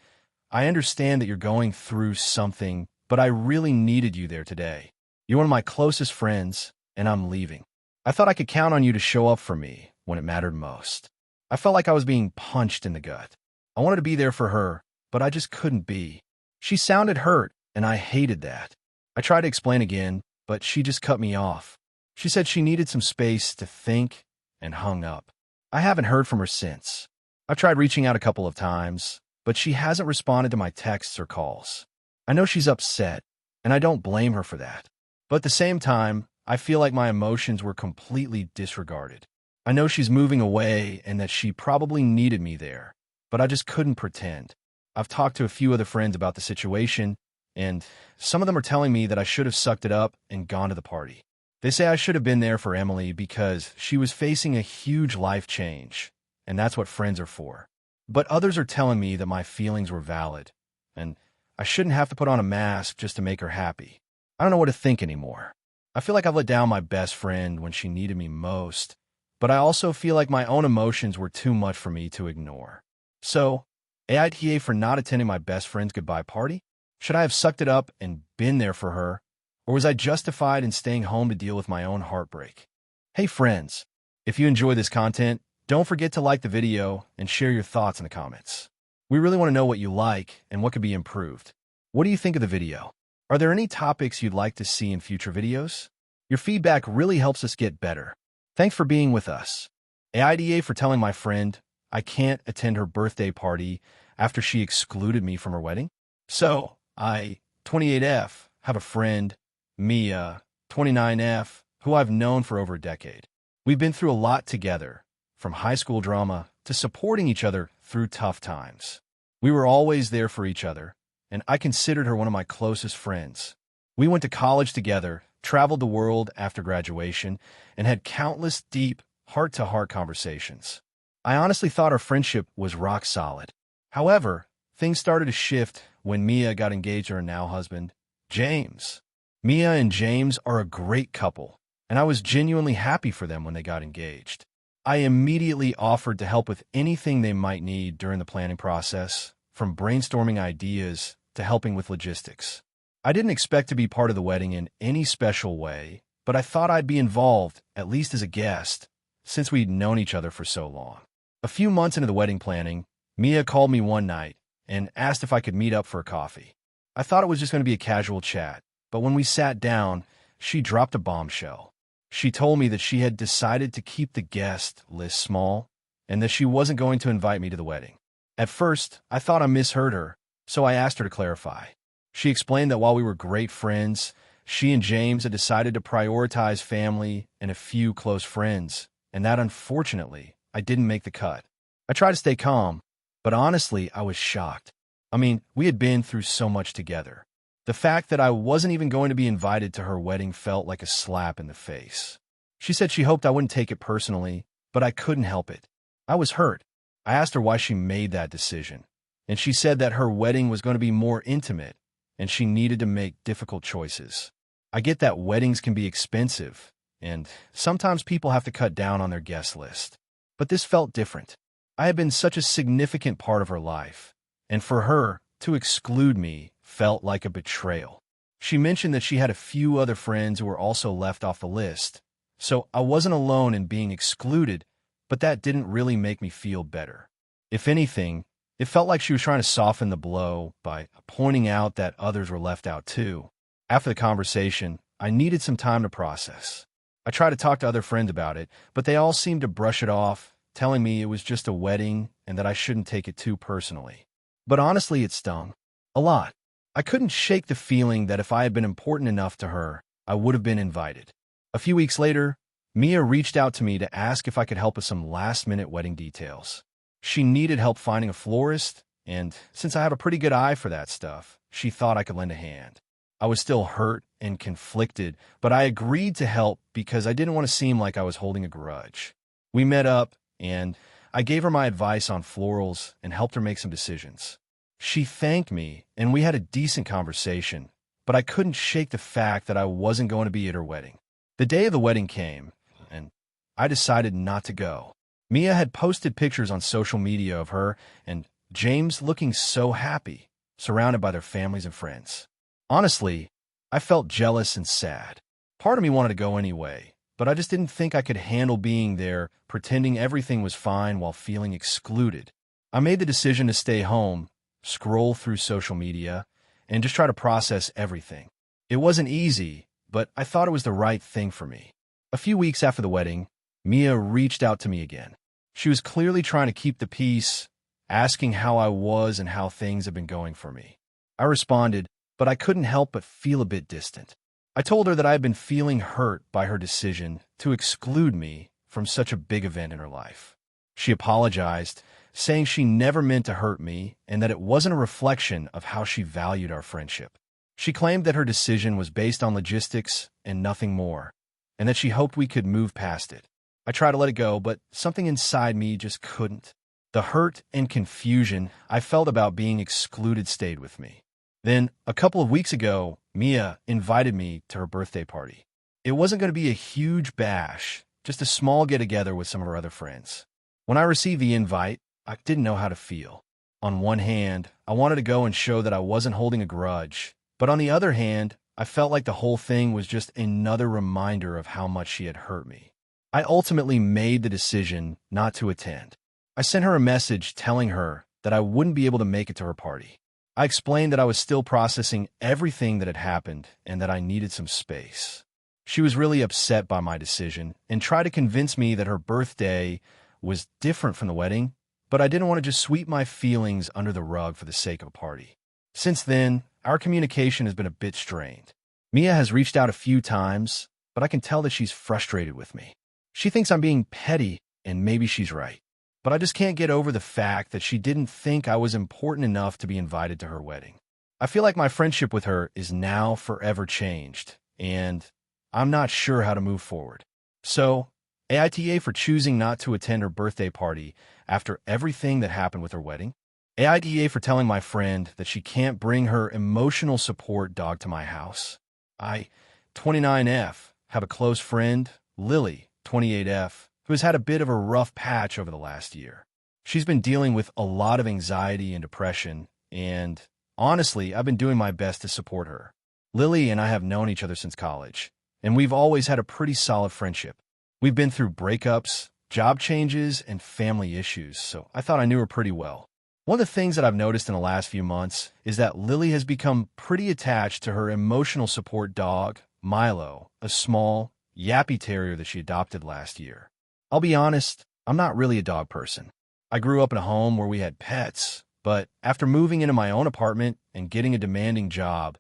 "I understand that you're going through something, but I really needed you there today. You're one of my closest friends, and I'm leaving. I thought I could count on you to show up for me when it mattered most." I felt like I was being punched in the gut. I wanted to be there for her, but I just couldn't be. She sounded hurt, and I hated that. I tried to explain again, but she just cut me off. She said she needed some space to think and hung up. I haven't heard from her since. I've tried reaching out a couple of times, but she hasn't responded to my texts or calls. I know she's upset, and I don't blame her for that. But at the same time, I feel like my emotions were completely disregarded. I know she's moving away and that she probably needed me there, but I just couldn't pretend. I've talked to a few other friends about the situation, and some of them are telling me that I should have sucked it up and gone to the party. They say I should have been there for Emily because she was facing a huge life change, and that's what friends are for. But others are telling me that my feelings were valid, and I shouldn't have to put on a mask just to make her happy. I don't know what to think anymore. I feel like I've let down my best friend when she needed me most, but I also feel like my own emotions were too much for me to ignore. So, AITA for not attending my best friend's goodbye party? Should I have sucked it up and been there for her, or was I justified in staying home to deal with my own heartbreak? Hey friends, if you enjoy this content, don't forget to like the video and share your thoughts in the comments. We really want to know what you like and what could be improved. What do you think of the video? Are there any topics you'd like to see in future videos? Your feedback really helps us get better. Thanks for being with us. AITA for telling my friend I can't attend her birthday party after she excluded me from her wedding. So, I, 28F, have a friend, Mia, 29F, who I've known for over a decade. We've been through a lot together, from high school drama to supporting each other through tough times. We were always there for each other, and I considered her one of my closest friends. We went to college together, traveled the world after graduation, and had countless deep, heart-to-heart conversations. I honestly thought our friendship was rock solid. However, things started to shift when Mia got engaged to her now husband, James. Mia and James are a great couple, and I was genuinely happy for them when they got engaged. I immediately offered to help with anything they might need during the planning process, from brainstorming ideas to helping with logistics. I didn't expect to be part of the wedding in any special way, but I thought I'd be involved, at least as a guest, since we'd known each other for so long. A few months into the wedding planning, Mia called me one night and asked if I could meet up for a coffee. I thought it was just going to be a casual chat, but when we sat down, she dropped a bombshell. She told me that she had decided to keep the guest list small and that she wasn't going to invite me to the wedding. At first, I thought I misheard her, so I asked her to clarify. She explained that while we were great friends, she and James had decided to prioritize family and a few close friends, and that unfortunately, I didn't make the cut. I tried to stay calm, but honestly, I was shocked. I mean, we had been through so much together. The fact that I wasn't even going to be invited to her wedding felt like a slap in the face. She said she hoped I wouldn't take it personally, but I couldn't help it. I was hurt. I asked her why she made that decision, and she said that her wedding was going to be more intimate, and she needed to make difficult choices. I get that weddings can be expensive, and sometimes people have to cut down on their guest list. But this felt different. I had been such a significant part of her life, and for her to exclude me felt like a betrayal. She mentioned that she had a few other friends who were also left off the list, so I wasn't alone in being excluded, but that didn't really make me feel better. If anything, it felt like she was trying to soften the blow by pointing out that others were left out too. After the conversation, I needed some time to process. I tried to talk to other friends about it, but they all seemed to brush it off, telling me it was just a wedding and that I shouldn't take it too personally. But honestly, it stung. A lot. I couldn't shake the feeling that if I had been important enough to her, I would have been invited. A few weeks later, Mia reached out to me to ask if I could help with some last-minute wedding details. She needed help finding a florist and since I have a pretty good eye for that stuff, she thought I could lend a hand. I was still hurt and conflicted, but I agreed to help because I didn't want to seem like I was holding a grudge. We met up, and I gave her my advice on florals and helped her make some decisions. She thanked me, and we had a decent conversation, but I couldn't shake the fact that I wasn't going to be at her wedding. The day of the wedding came, and I decided not to go. Mia had posted pictures on social media of her and James looking so happy, surrounded by their families and friends. Honestly, I felt jealous and sad. Part of me wanted to go anyway, but I just didn't think I could handle being there, pretending everything was fine while feeling excluded. I made the decision to stay home, scroll through social media, and just try to process everything. It wasn't easy, but I thought it was the right thing for me. A few weeks after the wedding, Mia reached out to me again. She was clearly trying to keep the peace, asking how I was and how things had been going for me. I responded, but I couldn't help but feel a bit distant. I told her that I had been feeling hurt by her decision to exclude me from such a big event in her life. She apologized, saying she never meant to hurt me and that it wasn't a reflection of how she valued our friendship. She claimed that her decision was based on logistics and nothing more, and that she hoped we could move past it. I tried to let it go, but something inside me just couldn't. The hurt and confusion I felt about being excluded stayed with me. Then, a couple of weeks ago, Mia invited me to her birthday party. It wasn't going to be a huge bash, just a small get-together with some of her other friends. When I received the invite, I didn't know how to feel. On one hand, I wanted to go and show that I wasn't holding a grudge, but on the other hand, I felt like the whole thing was just another reminder of how much she had hurt me. I ultimately made the decision not to attend. I sent her a message telling her that I wouldn't be able to make it to her party. I explained that I was still processing everything that had happened and that I needed some space. She was really upset by my decision and tried to convince me that her birthday was different from the wedding, but I didn't want to just sweep my feelings under the rug for the sake of a party. Since then, our communication has been a bit strained. Mia has reached out a few times, but I can tell that she's frustrated with me. She thinks I'm being petty, and maybe she's right. But I just can't get over the fact that she didn't think I was important enough to be invited to her wedding. I feel like my friendship with her is now forever changed, and I'm not sure how to move forward. So, AITA for choosing not to attend her birthday party after everything that happened with her wedding. AITA for telling my friend that she can't bring her emotional support dog to my house. I, 29F, have a close friend, Lily, 28F, who has had a bit of a rough patch over the last year. She's been dealing with a lot of anxiety and depression, and honestly, I've been doing my best to support her. Lily and I have known each other since college, and we've always had a pretty solid friendship. We've been through breakups, job changes, and family issues, so I thought I knew her pretty well. One of the things that I've noticed in the last few months is that Lily has become pretty attached to her emotional support dog, Milo, a small, yappy terrier that she adopted last year. I'll be honest, I'm not really a dog person. I grew up in a home where we had pets, but after moving into my own apartment and getting a demanding job,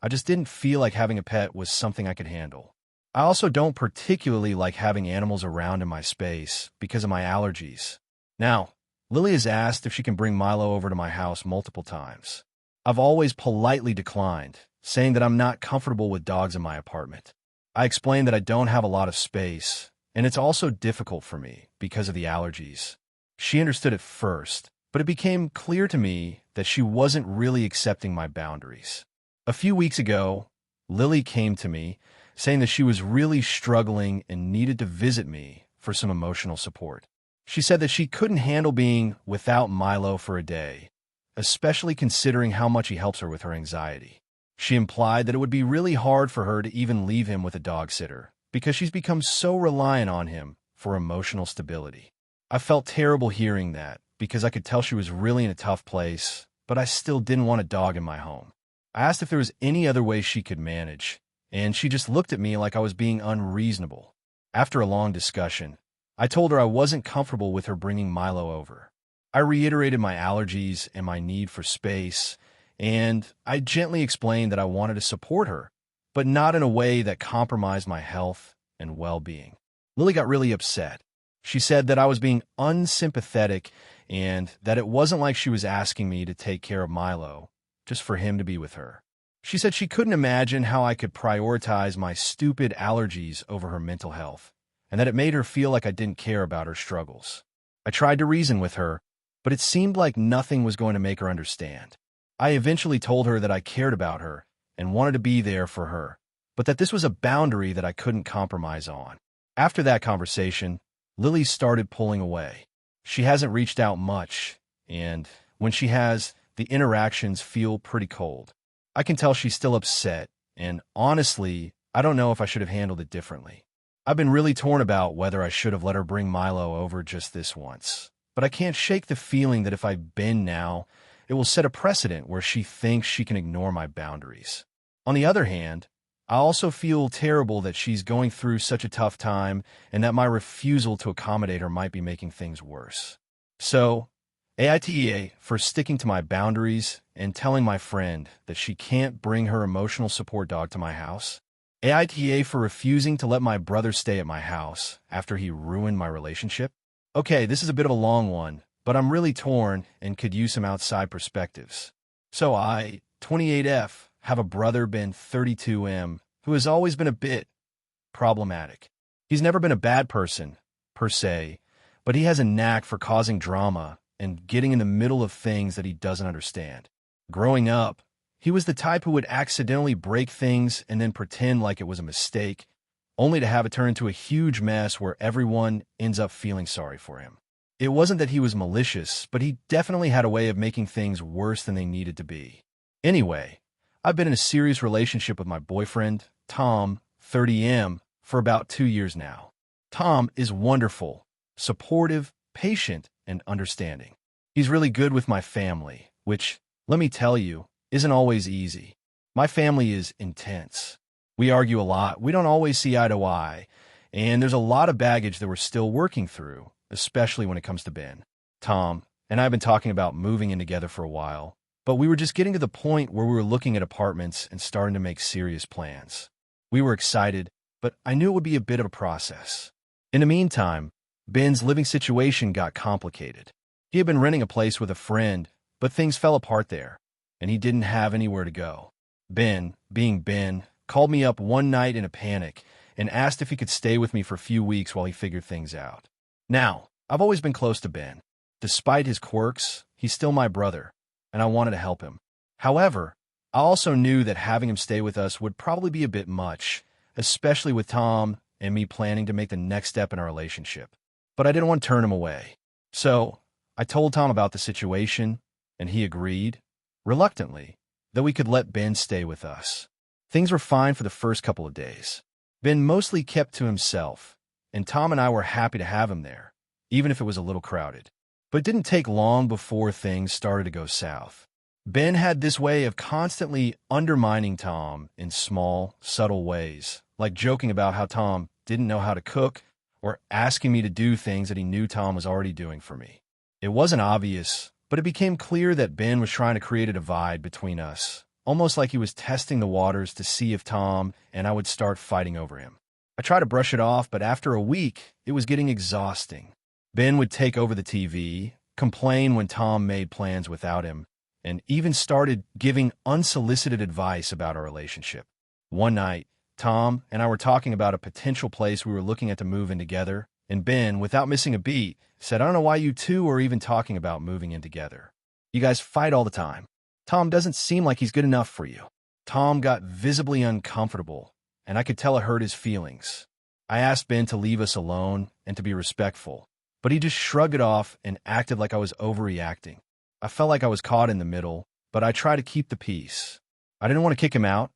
I just didn't feel like having a pet was something I could handle. I also don't particularly like having animals around in my space because of my allergies. Now, Lily has asked if she can bring Milo over to my house multiple times. I've always politely declined, saying that I'm not comfortable with dogs in my apartment. I explained that I don't have a lot of space, and it's also difficult for me because of the allergies. She understood at first, but it became clear to me that she wasn't really accepting my boundaries. A few weeks ago, Lily came to me saying that she was really struggling and needed to visit me for some emotional support. She said that she couldn't handle being without Milo for a day, especially considering how much he helps her with her anxiety. She implied that it would be really hard for her to even leave him with a dog sitter because she's become so reliant on him for emotional stability. I felt terrible hearing that because I could tell she was really in a tough place, but I still didn't want a dog in my home. I asked if there was any other way she could manage, and she just looked at me like I was being unreasonable. After a long discussion, I told her I wasn't comfortable with her bringing Milo over. I reiterated my allergies and my need for space, and I gently explained that I wanted to support her, but not in a way that compromised my health and well-being. Lily got really upset. She said that I was being unsympathetic and that it wasn't like she was asking me to take care of Milo just for him to be with her. She said she couldn't imagine how I could prioritize my stupid allergies over her mental health, and that it made her feel like I didn't care about her struggles. I tried to reason with her, but it seemed like nothing was going to make her understand. I eventually told her that I cared about her and wanted to be there for her, but that this was a boundary that I couldn't compromise on. After that conversation, Lily started pulling away. She hasn't reached out much, and when she has, the interactions feel pretty cold. I can tell she's still upset, and honestly, I don't know if I should have handled it differently. I've been really torn about whether I should have let her bring Milo over just this once, but I can't shake the feeling that if I bend now, it will set a precedent where she thinks she can ignore my boundaries. On the other hand, I also feel terrible that she's going through such a tough time and that my refusal to accommodate her might be making things worse. So, AITA for sticking to my boundaries and telling my friend that she can't bring her emotional support dog to my house. AITA for refusing to let my brother stay at my house after he ruined my relationship. Okay, this is a bit of a long one, but I'm really torn and could use some outside perspectives. So I, 28F, have a brother, Ben 32M, who has always been a bit problematic. He's never been a bad person, per se, but he has a knack for causing drama and getting in the middle of things that he doesn't understand. Growing up, he was the type who would accidentally break things and then pretend like it was a mistake, only to have it turn into a huge mess where everyone ends up feeling sorry for him. It wasn't that he was malicious, but he definitely had a way of making things worse than they needed to be. Anyway, I've been in a serious relationship with my boyfriend, Tom, 30M, for about 2 years now. Tom is wonderful, supportive, patient, and understanding. He's really good with my family, which, let me tell you, isn't always easy. My family is intense. We argue a lot, we don't always see eye to eye, and there's a lot of baggage that we're still working through, especially when it comes to Ben. Tom and I have been talking about moving in together for a while, but we were just getting to the point where we were looking at apartments and starting to make serious plans. We were excited, but I knew it would be a bit of a process. In the meantime, Ben's living situation got complicated. He had been renting a place with a friend, but things fell apart there, and he didn't have anywhere to go. Ben, being Ben, called me up one night in a panic and asked if he could stay with me for a few weeks while he figured things out. Now, I've always been close to Ben. Despite his quirks, he's still my brother, and I wanted to help him. However, I also knew that having him stay with us would probably be a bit much, especially with Tom and me planning to make the next step in our relationship. But I didn't want to turn him away. So, I told Tom about the situation, and he agreed, reluctantly, that we could let Ben stay with us. Things were fine for the first couple of days. Ben mostly kept to himself, and Tom and I were happy to have him there, even if it was a little crowded. But it didn't take long before things started to go south. Ben had this way of constantly undermining Tom in small, subtle ways, like joking about how Tom didn't know how to cook or asking me to do things that he knew Tom was already doing for me. It wasn't obvious, but it became clear that Ben was trying to create a divide between us, almost like he was testing the waters to see if Tom and I would start fighting over him. I tried to brush it off, but after a week, it was getting exhausting. Ben would take over the TV, complain when Tom made plans without him, and even started giving unsolicited advice about our relationship. One night, Tom and I were talking about a potential place we were looking at to move in together, and Ben, without missing a beat, said, "I don't know why you two are even talking about moving in together. You guys fight all the time. Tom doesn't seem like he's good enough for you." Tom got visibly uncomfortable, and I could tell it hurt his feelings. I asked Ben to leave us alone and to be respectful, but he just shrugged it off and acted like I was overreacting. I felt like I was caught in the middle, but I tried to keep the peace. I didn't want to kick him out,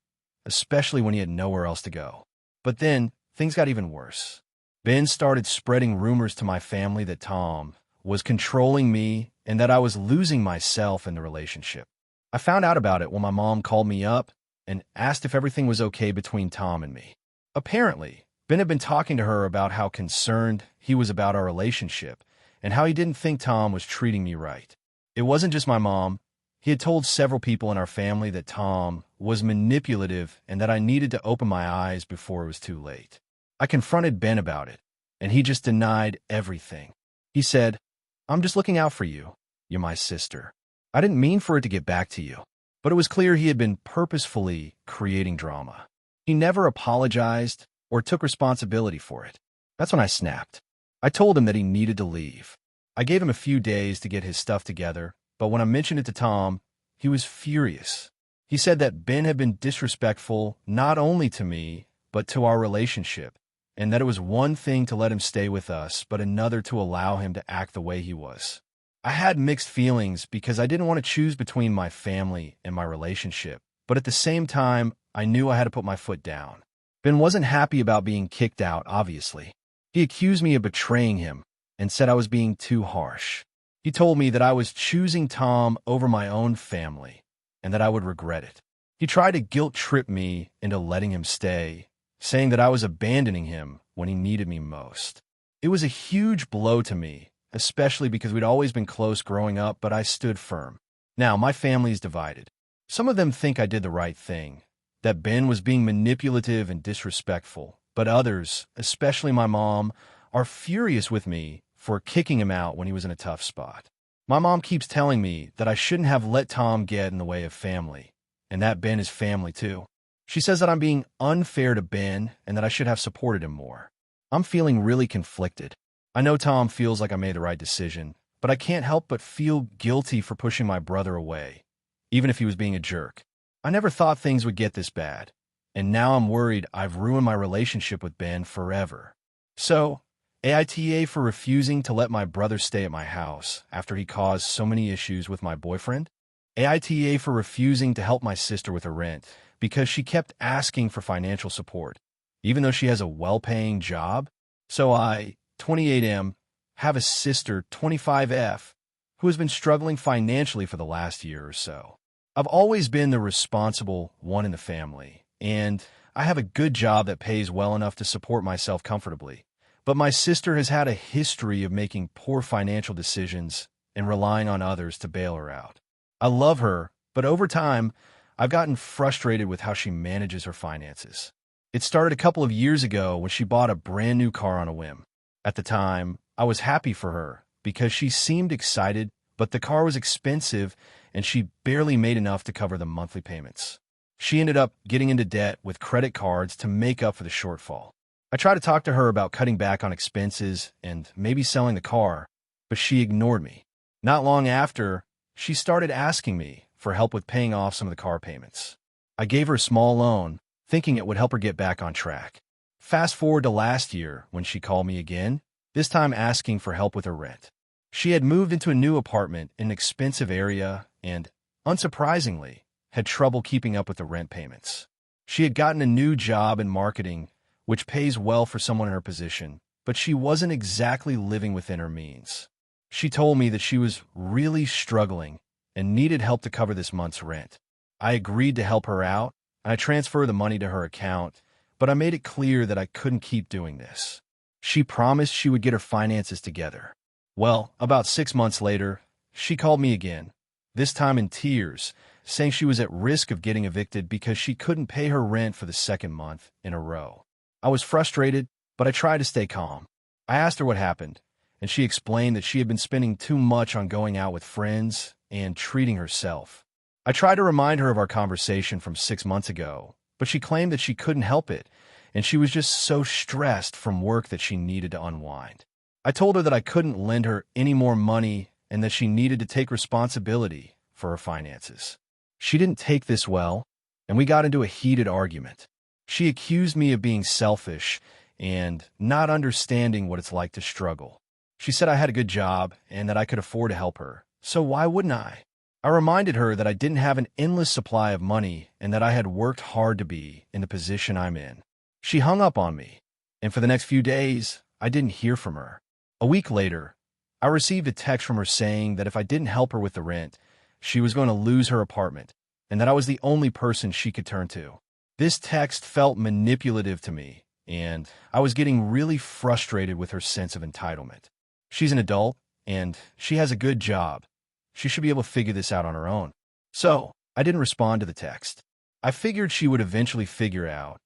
especially when he had nowhere else to go. But then, things got even worse. Ben started spreading rumors to my family that Tom was controlling me and that I was losing myself in the relationship. I found out about it when my mom called me up and asked if everything was okay between Tom and me. Apparently, Ben had been talking to her about how concerned he was about our relationship and how he didn't think Tom was treating me right. It wasn't just my mom. He had told several people in our family that Tom was manipulative and that I needed to open my eyes before it was too late. I confronted Ben about it, and he just denied everything. He said, I'm just looking out for you. You're my sister. I didn't mean for it to get back to you, but it was clear he had been purposefully creating drama. He never apologized or took responsibility for it. That's when I snapped. I told him that he needed to leave. I gave him a few days to get his stuff together, but when I mentioned it to Tom, he was furious. He said that Ben had been disrespectful not only to me, but to our relationship, and that it was one thing to let him stay with us, but another to allow him to act the way he was. I had mixed feelings because I didn't want to choose between my family and my relationship, but at the same time, I knew I had to put my foot down. Ben wasn't happy about being kicked out, obviously. He accused me of betraying him and said I was being too harsh. He told me that I was choosing Tom over my own family and that I would regret it. He tried to guilt-trip me into letting him stay, saying that I was abandoning him when he needed me most. It was a huge blow to me, especially because we'd always been close growing up, but I stood firm. Now, my family's divided. Some of them think I did the right thing, that Ben was being manipulative and disrespectful, but others, especially my mom, are furious with me for kicking him out when he was in a tough spot. My mom keeps telling me that I shouldn't have let Tom get in the way of family, and that Ben is family too. She says that I'm being unfair to Ben and that I should have supported him more. I'm feeling really conflicted. I know Tom feels like I made the right decision, but I can't help but feel guilty for pushing my brother away, even if he was being a jerk. I never thought things would get this bad, and now I'm worried I've ruined my relationship with Ben forever. So, AITA for refusing to let my brother stay at my house after he caused so many issues with my boyfriend. AITA for refusing to help my sister with her rent because she kept asking for financial support, even though she has a well-paying job. So I, 28M, have a sister, 25F, who has been struggling financially for the last year or so. I've always been the responsible one in the family, and I have a good job that pays well enough to support myself comfortably. But my sister has had a history of making poor financial decisions and relying on others to bail her out. I love her, but over time, I've gotten frustrated with how she manages her finances. It started a couple of years ago when she bought a brand new car on a whim. At the time, I was happy for her because she seemed excited, but the car was expensive and she barely made enough to cover the monthly payments. She ended up getting into debt with credit cards to make up for the shortfall. I tried to talk to her about cutting back on expenses and maybe selling the car, but she ignored me. Not long after, she started asking me for help with paying off some of the car payments. I gave her a small loan, thinking it would help her get back on track. Fast forward to last year when she called me again, this time asking for help with her rent. She had moved into a new apartment in an expensive area and, unsurprisingly, had trouble keeping up with the rent payments. She had gotten a new job in marketing, which pays well for someone in her position, but she wasn't exactly living within her means. She told me that she was really struggling and needed help to cover this month's rent. I agreed to help her out, and I transferred the money to her account, but I made it clear that I couldn't keep doing this. She promised she would get her finances together. Well, about 6 months later, she called me again, this time in tears, saying she was at risk of getting evicted because she couldn't pay her rent for the second month in a row. I was frustrated, but I tried to stay calm. I asked her what happened, and she explained that she had been spending too much on going out with friends and treating herself. I tried to remind her of our conversation from 6 months ago, but she claimed that she couldn't help it, and she was just so stressed from work that she needed to unwind. I told her that I couldn't lend her any more money and that she needed to take responsibility for her finances. She didn't take this well, and we got into a heated argument. She accused me of being selfish and not understanding what it's like to struggle. She said I had a good job and that I could afford to help her, so why wouldn't I? I reminded her that I didn't have an endless supply of money and that I had worked hard to be in the position I'm in. She hung up on me, and for the next few days, I didn't hear from her. A week later, I received a text from her saying that if I didn't help her with the rent, she was going to lose her apartment and that I was the only person she could turn to. This text felt manipulative to me, and I was getting really frustrated with her sense of entitlement. She's an adult, and she has a good job. She should be able to figure this out on her own. So, I didn't respond to the text. I figured she would eventually figure out,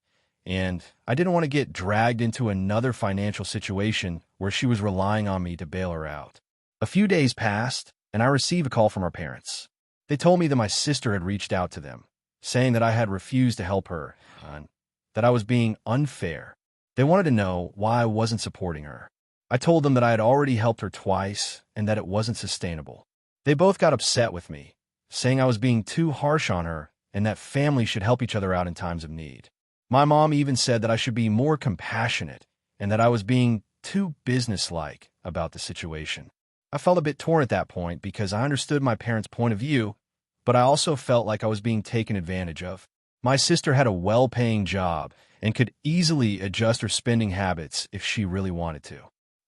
and I didn't want to get dragged into another financial situation where she was relying on me to bail her out. A few days passed, and I received a call from our parents. They told me that my sister had reached out to them, saying that I had refused to help her and that I was being unfair. They wanted to know why I wasn't supporting her. I told them that I had already helped her twice and that it wasn't sustainable. They both got upset with me, saying I was being too harsh on her and that families should help each other out in times of need. My mom even said that I should be more compassionate and that I was being too businesslike about the situation. I felt a bit torn at that point because I understood my parents' point of view, but I also felt like I was being taken advantage of. My sister had a well-paying job and could easily adjust her spending habits if she really wanted to.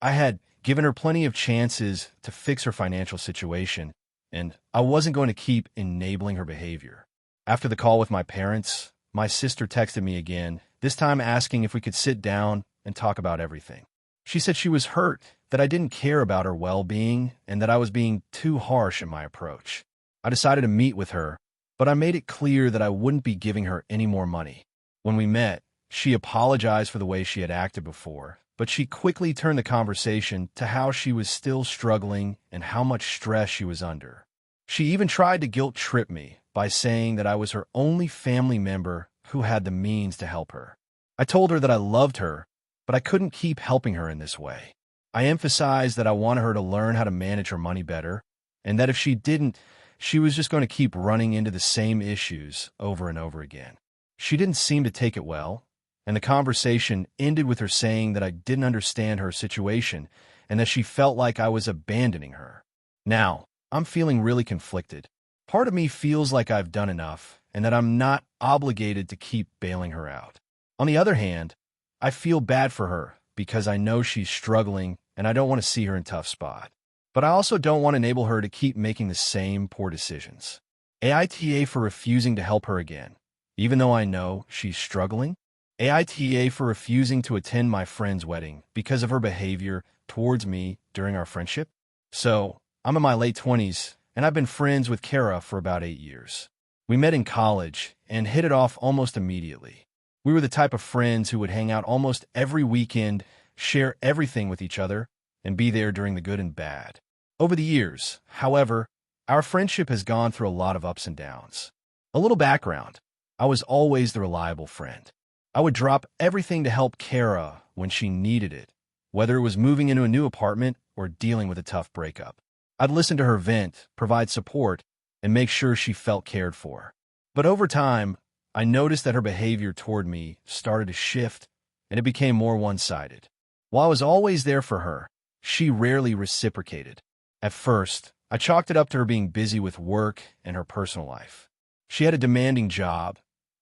I had given her plenty of chances to fix her financial situation, and I wasn't going to keep enabling her behavior. After the call with my parents, my sister texted me again, this time asking if we could sit down and talk about everything. She said she was hurt that I didn't care about her well-being and that I was being too harsh in my approach. I decided to meet with her, but I made it clear that I wouldn't be giving her any more money. When we met, she apologized for the way she had acted before, but she quickly turned the conversation to how she was still struggling and how much stress she was under. She even tried to guilt-trip me by saying that I was her only family member who had the means to help her. I told her that I loved her, but I couldn't keep helping her in this way. I emphasized that I wanted her to learn how to manage her money better, and that if she didn't, she was just going to keep running into the same issues over and over again. She didn't seem to take it well, and the conversation ended with her saying that I didn't understand her situation and that she felt like I was abandoning her. Now, I'm feeling really conflicted. Part of me feels like I've done enough and that I'm not obligated to keep bailing her out. On the other hand, I feel bad for her because I know she's struggling and I don't want to see her in a tough spot. But I also don't want to enable her to keep making the same poor decisions. AITA for refusing to help her again, even though I know she's struggling. AITA for refusing to attend my friend's wedding because of her behavior towards me during our friendship. So, I'm in my late 20s, and I've been friends with Kara for about 8 years. We met in college and hit it off almost immediately. We were the type of friends who would hang out almost every weekend, share everything with each other, and be there during the good and bad. Over the years, however, our friendship has gone through a lot of ups and downs. A little background. I was always the reliable friend. I would drop everything to help Kara when she needed it, whether it was moving into a new apartment or dealing with a tough breakup. I'd listen to her vent, provide support, and make sure she felt cared for. But over time, I noticed that her behavior toward me started to shift, and it became more one-sided. While I was always there for her, she rarely reciprocated. At first, I chalked it up to her being busy with work and her personal life. She had a demanding job,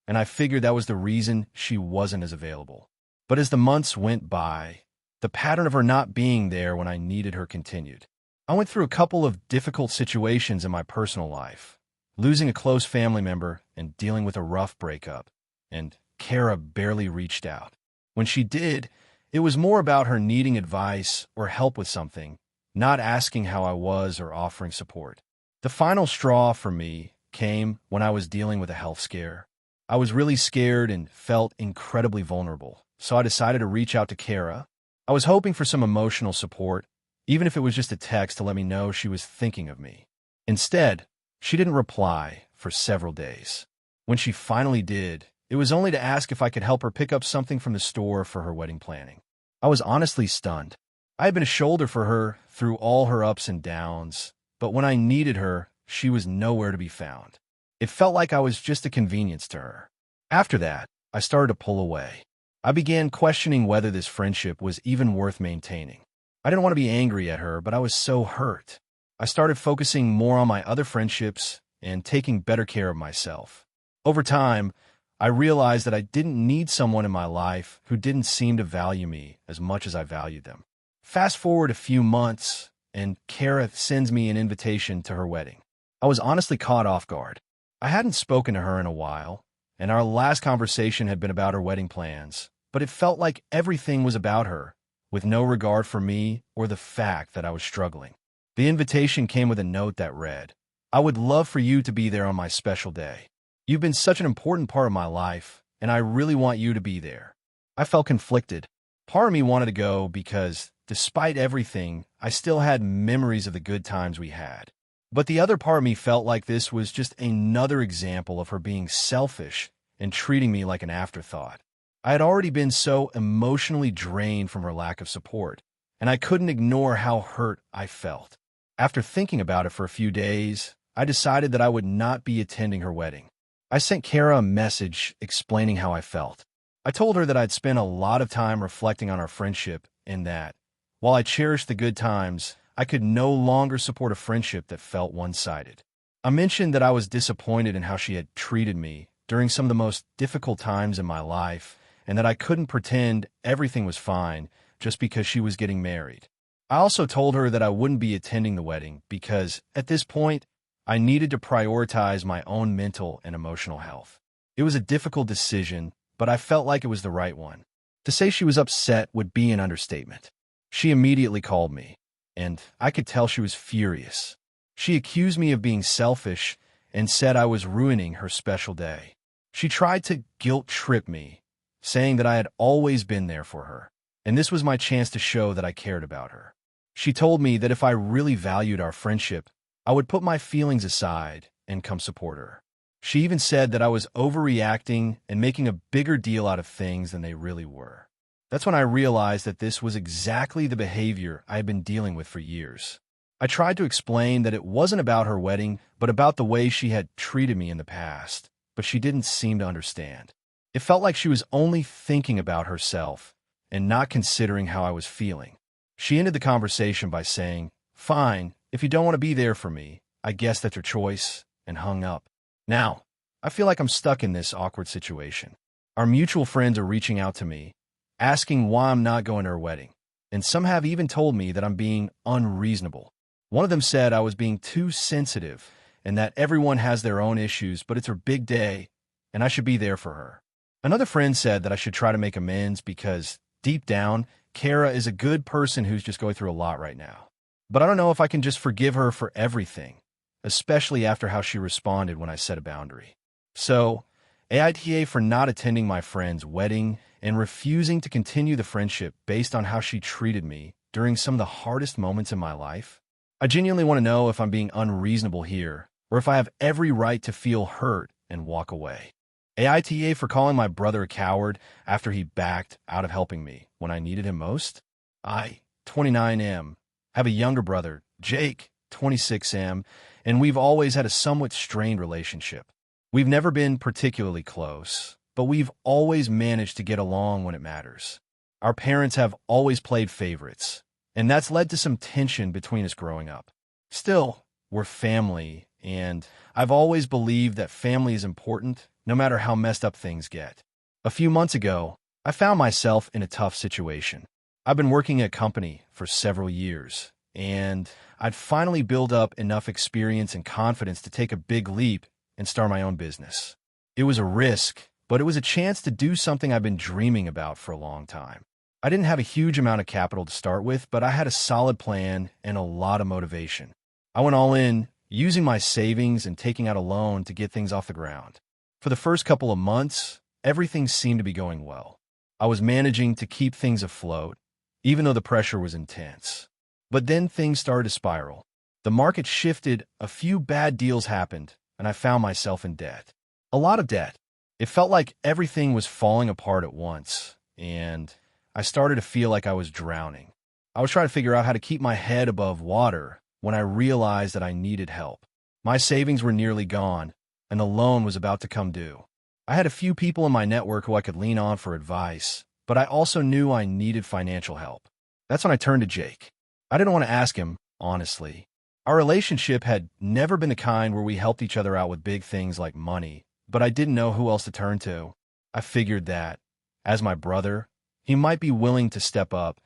and I figured that was the reason she wasn't as available. But as the months went by, the pattern of her not being there when I needed her continued. I went through a couple of difficult situations in my personal life, losing a close family member and dealing with a rough breakup, and Kara barely reached out. When she did, it was more about her needing advice or help with something, not asking how I was or offering support. The final straw for me came when I was dealing with a health scare. I was really scared and felt incredibly vulnerable, so I decided to reach out to Kara. I was hoping for some emotional support, even if it was just a text to let me know she was thinking of me. Instead, she didn't reply for several days. When she finally did, it was only to ask if I could help her pick up something from the store for her wedding planning. I was honestly stunned. I had been a shoulder for her through all her ups and downs, but when I needed her, she was nowhere to be found. It felt like I was just a convenience to her. After that, I started to pull away. I began questioning whether this friendship was even worth maintaining. I didn't want to be angry at her, but I was so hurt. I started focusing more on my other friendships and taking better care of myself. Over time, I realized that I didn't need someone in my life who didn't seem to value me as much as I valued them. Fast forward a few months, and Kara sends me an invitation to her wedding. I was honestly caught off guard. I hadn't spoken to her in a while, and our last conversation had been about her wedding plans, but it felt like everything was about her, with no regard for me or the fact that I was struggling. The invitation came with a note that read, "I would love for you to be there on my special day. You've been such an important part of my life, and I really want you to be there." I felt conflicted. Part of me wanted to go because despite everything, I still had memories of the good times we had. But the other part of me felt like this was just another example of her being selfish and treating me like an afterthought. I had already been so emotionally drained from her lack of support, and I couldn't ignore how hurt I felt. After thinking about it for a few days, I decided that I would not be attending her wedding. I sent Kara a message explaining how I felt. I told her that I'd spent a lot of time reflecting on our friendship and that, while I cherished the good times, I could no longer support a friendship that felt one-sided. I mentioned that I was disappointed in how she had treated me during some of the most difficult times in my life, and that I couldn't pretend everything was fine just because she was getting married. I also told her that I wouldn't be attending the wedding because, at this point, I needed to prioritize my own mental and emotional health. It was a difficult decision, but I felt like it was the right one. To say she was upset would be an understatement. She immediately called me, and I could tell she was furious. She accused me of being selfish and said I was ruining her special day. She tried to guilt-trip me, saying that I had always been there for her, and this was my chance to show that I cared about her. She told me that if I really valued our friendship, I would put my feelings aside and come support her. She even said that I was overreacting and making a bigger deal out of things than they really were. That's when I realized that this was exactly the behavior I had been dealing with for years. I tried to explain that it wasn't about her wedding, but about the way she had treated me in the past, but she didn't seem to understand. It felt like she was only thinking about herself and not considering how I was feeling. She ended the conversation by saying, "Fine, if you don't want to be there for me, I guess that's your choice," and hung up. Now, I feel like I'm stuck in this awkward situation. Our mutual friends are reaching out to me, asking why I'm not going to her wedding, and some have even told me that I'm being unreasonable. One of them said I was being too sensitive and that everyone has their own issues, but it's her big day, and I should be there for her. Another friend said that I should try to make amends because, deep down, Kara is a good person who's just going through a lot right now. But I don't know if I can just forgive her for everything, especially after how she responded when I set a boundary. So, AITA for not attending my friend's wedding and refusing to continue the friendship based on how she treated me during some of the hardest moments in my life. I genuinely want to know if I'm being unreasonable here, or if I have every right to feel hurt and walk away. AITA for calling my brother a coward after he backed out of helping me when I needed him most. I, 29M, have a younger brother, Jake, 26M, and we've always had a somewhat strained relationship. We've never been particularly close, but we've always managed to get along when it matters. Our parents have always played favorites, and that's led to some tension between us growing up. Still, we're family, and I've always believed that family is important, no matter how messed up things get. A few months ago, I found myself in a tough situation. I've been working at a company for several years, and I'd finally built up enough experience and confidence to take a big leap and start my own business. It was a risk, but it was a chance to do something I've been dreaming about for a long time. I didn't have a huge amount of capital to start with, but I had a solid plan and a lot of motivation. I went all in, using my savings and taking out a loan to get things off the ground. For the first couple of months, everything seemed to be going well. I was managing to keep things afloat, even though the pressure was intense. But then things started to spiral. The market shifted, a few bad deals happened, and I found myself in debt. A lot of debt. It felt like everything was falling apart at once, and I started to feel like I was drowning. I was trying to figure out how to keep my head above water when I realized that I needed help. My savings were nearly gone, and the loan was about to come due. I had a few people in my network who I could lean on for advice, but I also knew I needed financial help. That's when I turned to Jake. I didn't want to ask him, honestly. Our relationship had never been the kind where we helped each other out with big things like money, but I didn't know who else to turn to. I figured that, as my brother, he might be willing to step up,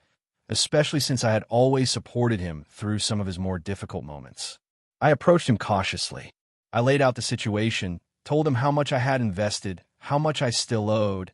especially since I had always supported him through some of his more difficult moments. I approached him cautiously. I laid out the situation, told him how much I had invested, how much I still owed,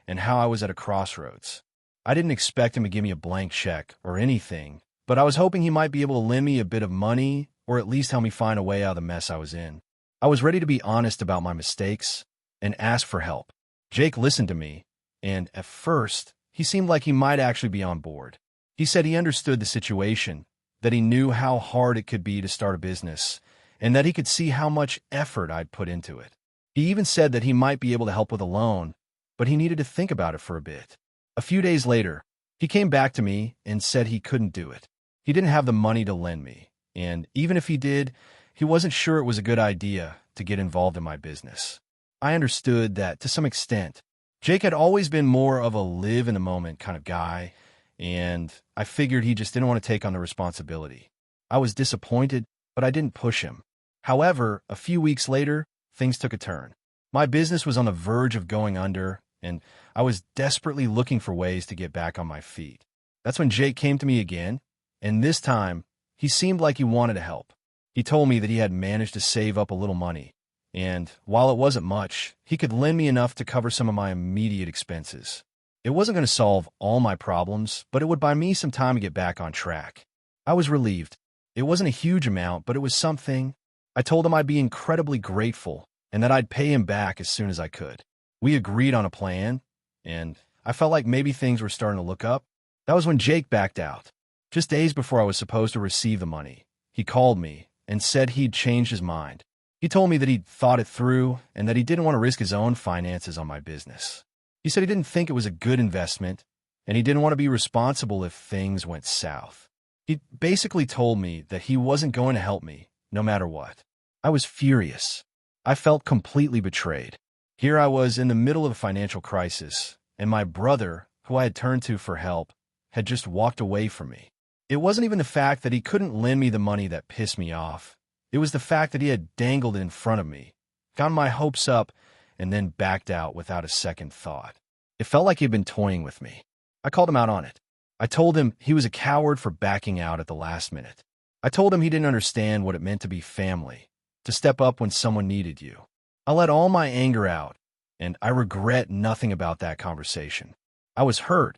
and how I was at a crossroads. I didn't expect him to give me a blank check or anything, but I was hoping he might be able to lend me a bit of money or at least help me find a way out of the mess I was in. I was ready to be honest about my mistakes and ask for help. Jake listened to me, and at first, he seemed like he might actually be on board. He said he understood the situation, that he knew how hard it could be to start a business, and that he could see how much effort I'd put into it. He even said that he might be able to help with a loan, but he needed to think about it for a bit. A few days later, he came back to me and said he couldn't do it. He didn't have the money to lend me, and even if he did, he wasn't sure it was a good idea to get involved in my business. I understood that to some extent. Jake had always been more of a live-in-the-moment kind of guy, and I figured he just didn't want to take on the responsibility. I was disappointed, but I didn't push him. However, a few weeks later, things took a turn. My business was on the verge of going under, and I was desperately looking for ways to get back on my feet. That's when Jake came to me again, and this time, he seemed like he wanted to help. He told me that he had managed to save up a little money, and while it wasn't much, he could lend me enough to cover some of my immediate expenses. It wasn't going to solve all my problems, but it would buy me some time to get back on track. I was relieved. It wasn't a huge amount, but it was something. I told him I'd be incredibly grateful and that I'd pay him back as soon as I could. We agreed on a plan, and I felt like maybe things were starting to look up. That was when Jake backed out. Just days before I was supposed to receive the money, he called me and said he'd changed his mind. He told me that he'd thought it through and that he didn't want to risk his own finances on my business. He said he didn't think it was a good investment, and he didn't want to be responsible if things went south. He basically told me that he wasn't going to help me, no matter what. I was furious. I felt completely betrayed. Here I was in the middle of a financial crisis, and my brother, who I had turned to for help, had just walked away from me. It wasn't even the fact that he couldn't lend me the money that pissed me off. It was the fact that he had dangled it in front of me, gotten my hopes up, and then backed out without a second thought. It felt like he'd been toying with me. I called him out on it. I told him he was a coward for backing out at the last minute. I told him he didn't understand what it meant to be family, to step up when someone needed you. I let all my anger out, and I regret nothing about that conversation. I was hurt,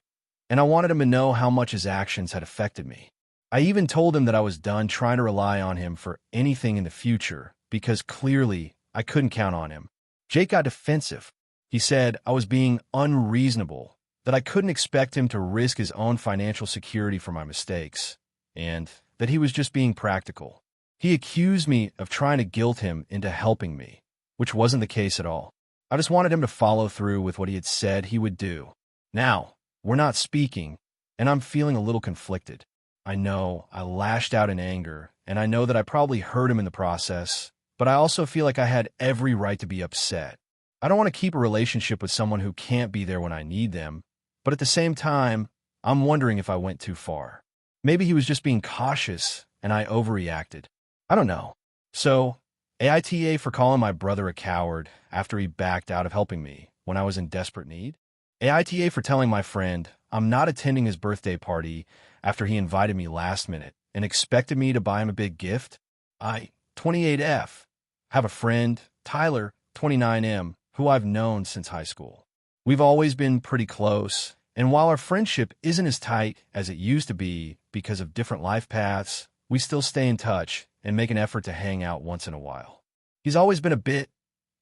and I wanted him to know how much his actions had affected me. I even told him that I was done trying to rely on him for anything in the future because clearly I couldn't count on him. Jake got defensive. He said I was being unreasonable, that I couldn't expect him to risk his own financial security for my mistakes, and that he was just being practical. He accused me of trying to guilt him into helping me, which wasn't the case at all. I just wanted him to follow through with what he had said he would do. Now, we're not speaking, and I'm feeling a little conflicted. I know I lashed out in anger, and I know that I probably hurt him in the process, but I also feel like I had every right to be upset. I don't want to keep a relationship with someone who can't be there when I need them, but at the same time, I'm wondering if I went too far. Maybe he was just being cautious, and I overreacted. I don't know. So, AITA for calling my brother a coward after he backed out of helping me when I was in desperate need. AITA for telling my friend I'm not attending his birthday party after he invited me last minute and expected me to buy him a big gift. I, 28F, have a friend, Tyler, 29M, who I've known since high school. We've always been pretty close, and while our friendship isn't as tight as it used to be because of different life paths, we still stay in touch and make an effort to hang out once in a while. He's always been a bit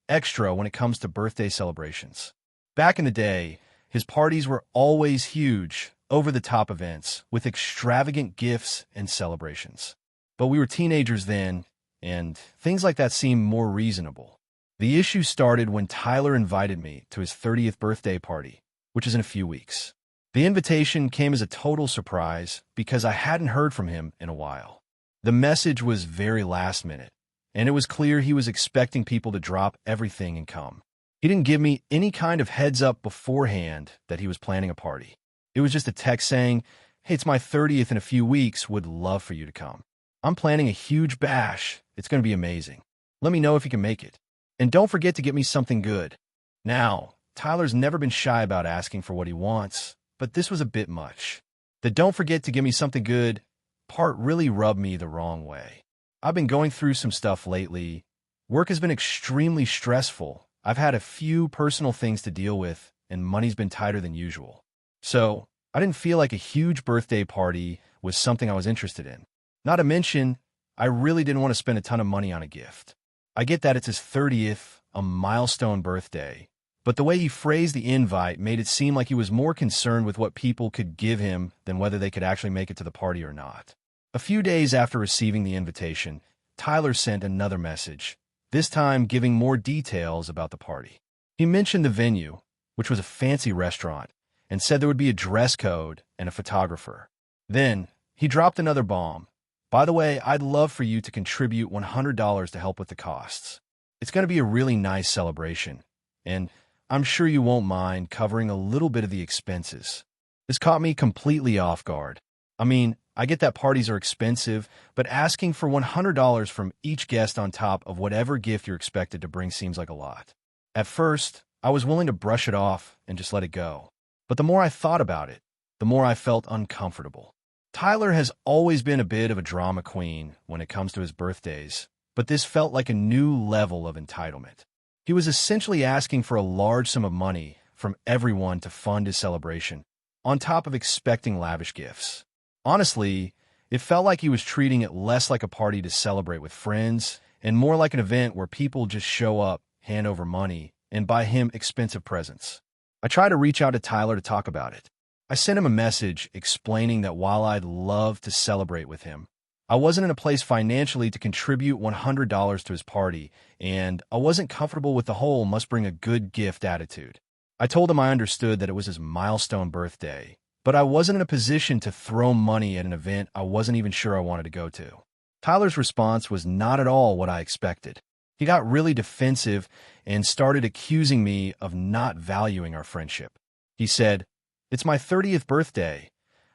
extra when it comes to birthday celebrations. Back in the day, his parties were always huge, over-the-top events with extravagant gifts and celebrations. But we were teenagers then, and things like that seemed more reasonable. The issue started when Tyler invited me to his 30th birthday party, which is in a few weeks. The invitation came as a total surprise because I hadn't heard from him in a while. The message was very last minute, and it was clear he was expecting people to drop everything and come. He didn't give me any kind of heads up beforehand that he was planning a party. It was just a text saying, "Hey, it's my 30th in a few weeks, would love for you to come. I'm planning a huge bash. It's going to be amazing. Let me know if you can make it. And don't forget to get me something good." Now, Tyler's never been shy about asking for what he wants, but this was a bit much. The "don't forget to give me something good" part really rubbed me the wrong way. I've been going through some stuff lately. Work has been extremely stressful. I've had a few personal things to deal with, and money's been tighter than usual. So, I didn't feel like a huge birthday party was something I was interested in. Not to mention, I really didn't want to spend a ton of money on a gift. I get that it's his 30th, a milestone birthday, but the way he phrased the invite made it seem like he was more concerned with what people could give him than whether they could actually make it to the party or not. A few days after receiving the invitation, Tyler sent another message, this time giving more details about the party. He mentioned the venue, which was a fancy restaurant, and said there would be a dress code and a photographer. Then, he dropped another bomb. By the way, I'd love for you to contribute $100 to help with the costs. It's going to be a really nice celebration, and I'm sure you won't mind covering a little bit of the expenses. This caught me completely off guard. I mean, I get that parties are expensive, but asking for $100 from each guest on top of whatever gift you're expected to bring seems like a lot. At first, I was willing to brush it off and just let it go. But the more I thought about it, the more I felt uncomfortable. Tyler has always been a bit of a drama queen when it comes to his birthdays, but this felt like a new level of entitlement. He was essentially asking for a large sum of money from everyone to fund his celebration, on top of expecting lavish gifts. Honestly, it felt like he was treating it less like a party to celebrate with friends and more like an event where people just show up, hand over money, and buy him expensive presents. I tried to reach out to Tyler to talk about it. I sent him a message explaining that while I'd love to celebrate with him, I wasn't in a place financially to contribute $100 to his party, and I wasn't comfortable with the whole must bring a good gift attitude. I told him I understood that it was his milestone birthday, but I wasn't in a position to throw money at an event I wasn't even sure I wanted to go to. Tyler's response was not at all what I expected. He got really defensive and started accusing me of not valuing our friendship. He said, "It's my 30th birthday.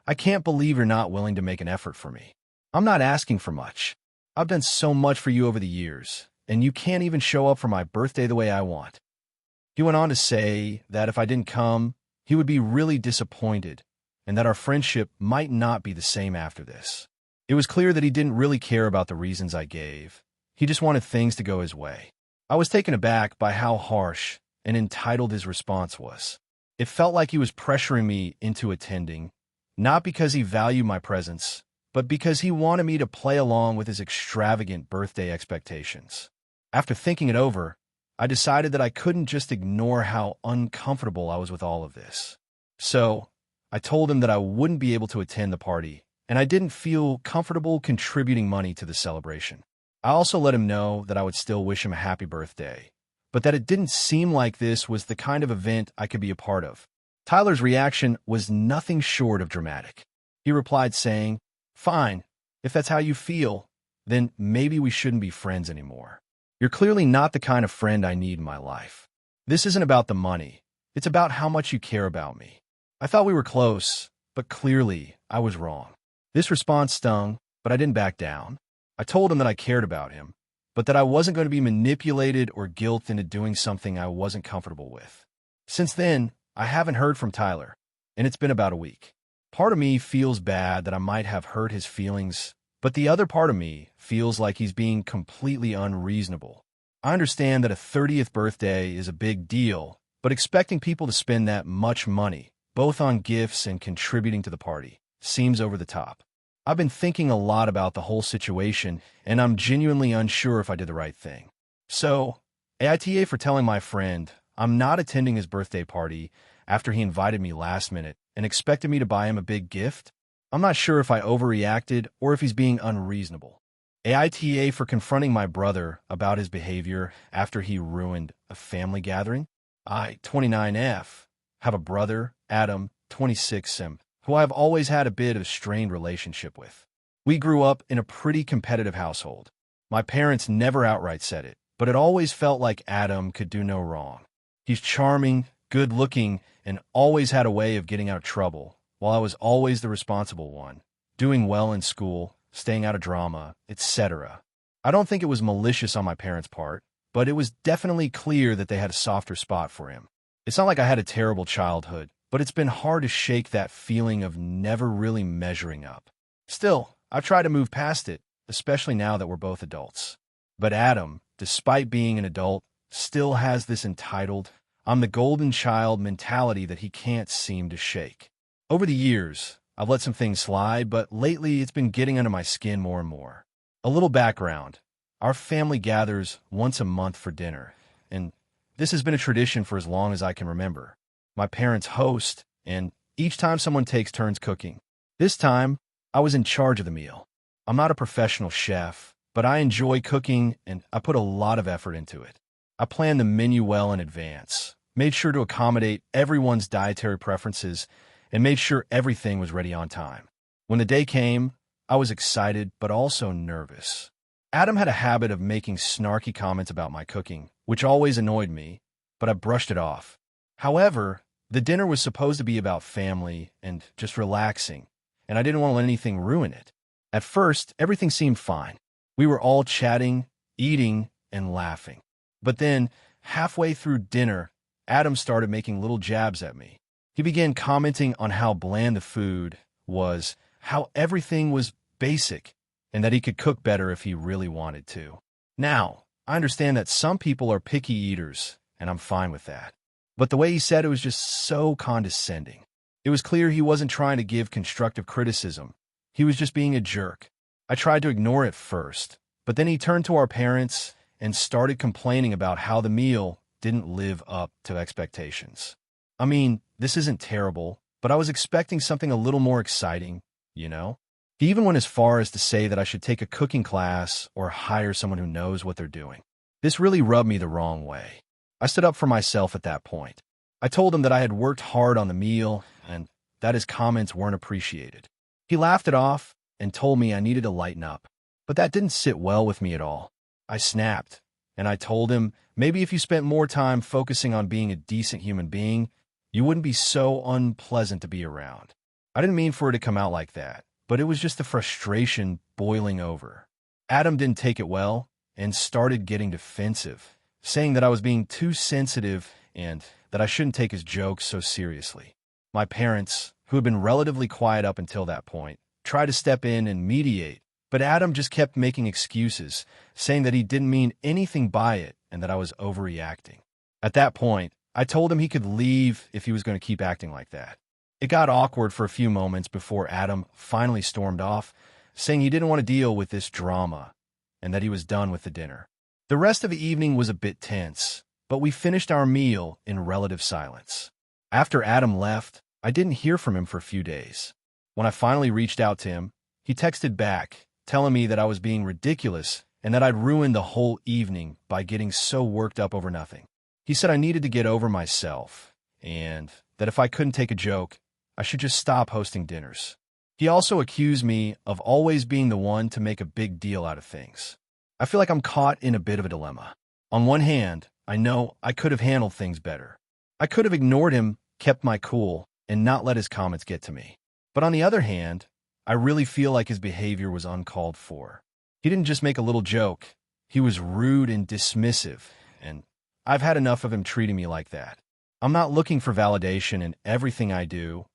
I can't believe you're not willing to make an effort for me. I'm not asking for much. I've done so much for you over the years, and you can't even show up for my birthday the way I want." He went on to say that if I didn't come, he would be really disappointed, and that our friendship might not be the same after this. It was clear that he didn't really care about the reasons I gave. He just wanted things to go his way. I was taken aback by how harsh and entitled his response was. It felt like he was pressuring me into attending, not because he valued my presence, but because he wanted me to play along with his extravagant birthday expectations. After thinking it over, I decided that I couldn't just ignore how uncomfortable I was with all of this. So, I told him that I wouldn't be able to attend the party, and I didn't feel comfortable contributing money to the celebration. I also let him know that I would still wish him a happy birthday, but that it didn't seem like this was the kind of event I could be a part of. Tyler's reaction was nothing short of dramatic. He replied saying, "Fine, if that's how you feel, then maybe we shouldn't be friends anymore. You're clearly not the kind of friend I need in my life. This isn't about the money. It's about how much you care about me." I thought we were close, but clearly I was wrong. This response stung, but I didn't back down. I told him that I cared about him, but that I wasn't going to be manipulated or guilted into doing something I wasn't comfortable with. Since then, I haven't heard from Tyler, and it's been about a week. Part of me feels bad that I might have hurt his feelings, but the other part of me feels like he's being completely unreasonable. I understand that a 30th birthday is a big deal, but expecting people to spend that much money, both on gifts and contributing to the party, seems over the top. I've been thinking a lot about the whole situation, and I'm genuinely unsure if I did the right thing. So, AITA for telling my friend I'm not attending his birthday party after he invited me last minute and expected me to buy him a big gift. I'm not sure if I overreacted or if he's being unreasonable. AITA for confronting my brother about his behavior after he ruined a family gathering. I, 29F, have a brother, Adam, 26M, who I've always had a bit of a strained relationship with. We grew up in a pretty competitive household. My parents never outright said it, but it always felt like Adam could do no wrong. He's charming, good-looking, and always had a way of getting out of trouble, while I was always the responsible one, doing well in school, staying out of drama, etc. I don't think it was malicious on my parents' part, but it was definitely clear that they had a softer spot for him. It's not like I had a terrible childhood, but it's been hard to shake that feeling of never really measuring up. Still, I've tried to move past it, especially now that we're both adults. But Adam, despite being an adult, still has this entitled, I'm the golden child mentality that he can't seem to shake. Over the years, I've let some things slide, but lately it's been getting under my skin more and more. A little background. Our family gathers once a month for dinner, and This has been a tradition for as long as I can remember. My parents host, and each time someone takes turns cooking. This time, I was in charge of the meal. I'm not a professional chef, but I enjoy cooking and I put a lot of effort into it. I planned the menu well in advance, made sure to accommodate everyone's dietary preferences, and made sure everything was ready on time. When the day came, I was excited but also nervous. Adam had a habit of making snarky comments about my cooking, which always annoyed me, but I brushed it off. However, the dinner was supposed to be about family and just relaxing, and I didn't want to let anything ruin it. At first, everything seemed fine. We were all chatting, eating, and laughing. But then, halfway through dinner, Adam started making little jabs at me. He began commenting on how bland the food was, how everything was basic, and that he could cook better if he really wanted to. Now, I understand that some people are picky eaters, and I'm fine with that. But the way he said it was just so condescending. It was clear he wasn't trying to give constructive criticism. He was just being a jerk. I tried to ignore it first, but then he turned to our parents and started complaining about how the meal didn't live up to expectations. I mean, this isn't terrible, but I was expecting something a little more exciting, you know? He even went as far as to say that I should take a cooking class or hire someone who knows what they're doing. This really rubbed me the wrong way. I stood up for myself at that point. I told him that I had worked hard on the meal and that his comments weren't appreciated. He laughed it off and told me I needed to lighten up, but that didn't sit well with me at all. I snapped, and I told him maybe if you spent more time focusing on being a decent human being, you wouldn't be so unpleasant to be around. I didn't mean for it to come out like that, but it was just the frustration boiling over. Adam didn't take it well and started getting defensive, saying that I was being too sensitive and that I shouldn't take his jokes so seriously. My parents, who had been relatively quiet up until that point, tried to step in and mediate, but Adam just kept making excuses, saying that he didn't mean anything by it and that I was overreacting. At that point, I told him he could leave if he was going to keep acting like that. It got awkward for a few moments before Adam finally stormed off, saying he didn't want to deal with this drama and that he was done with the dinner. The rest of the evening was a bit tense, but we finished our meal in relative silence. After Adam left, I didn't hear from him for a few days. When I finally reached out to him, he texted back, telling me that I was being ridiculous and that I'd ruined the whole evening by getting so worked up over nothing. He said I needed to get over myself and that if I couldn't take a joke, I should just stop hosting dinners. He also accused me of always being the one to make a big deal out of things. I feel like I'm caught in a bit of a dilemma. On one hand, I know I could have handled things better. I could have ignored him, kept my cool, and not let his comments get to me. But on the other hand, I really feel like his behavior was uncalled for. He didn't just make a little joke. He was rude and dismissive, and I've had enough of him treating me like that. I'm not looking for validation in everything I do,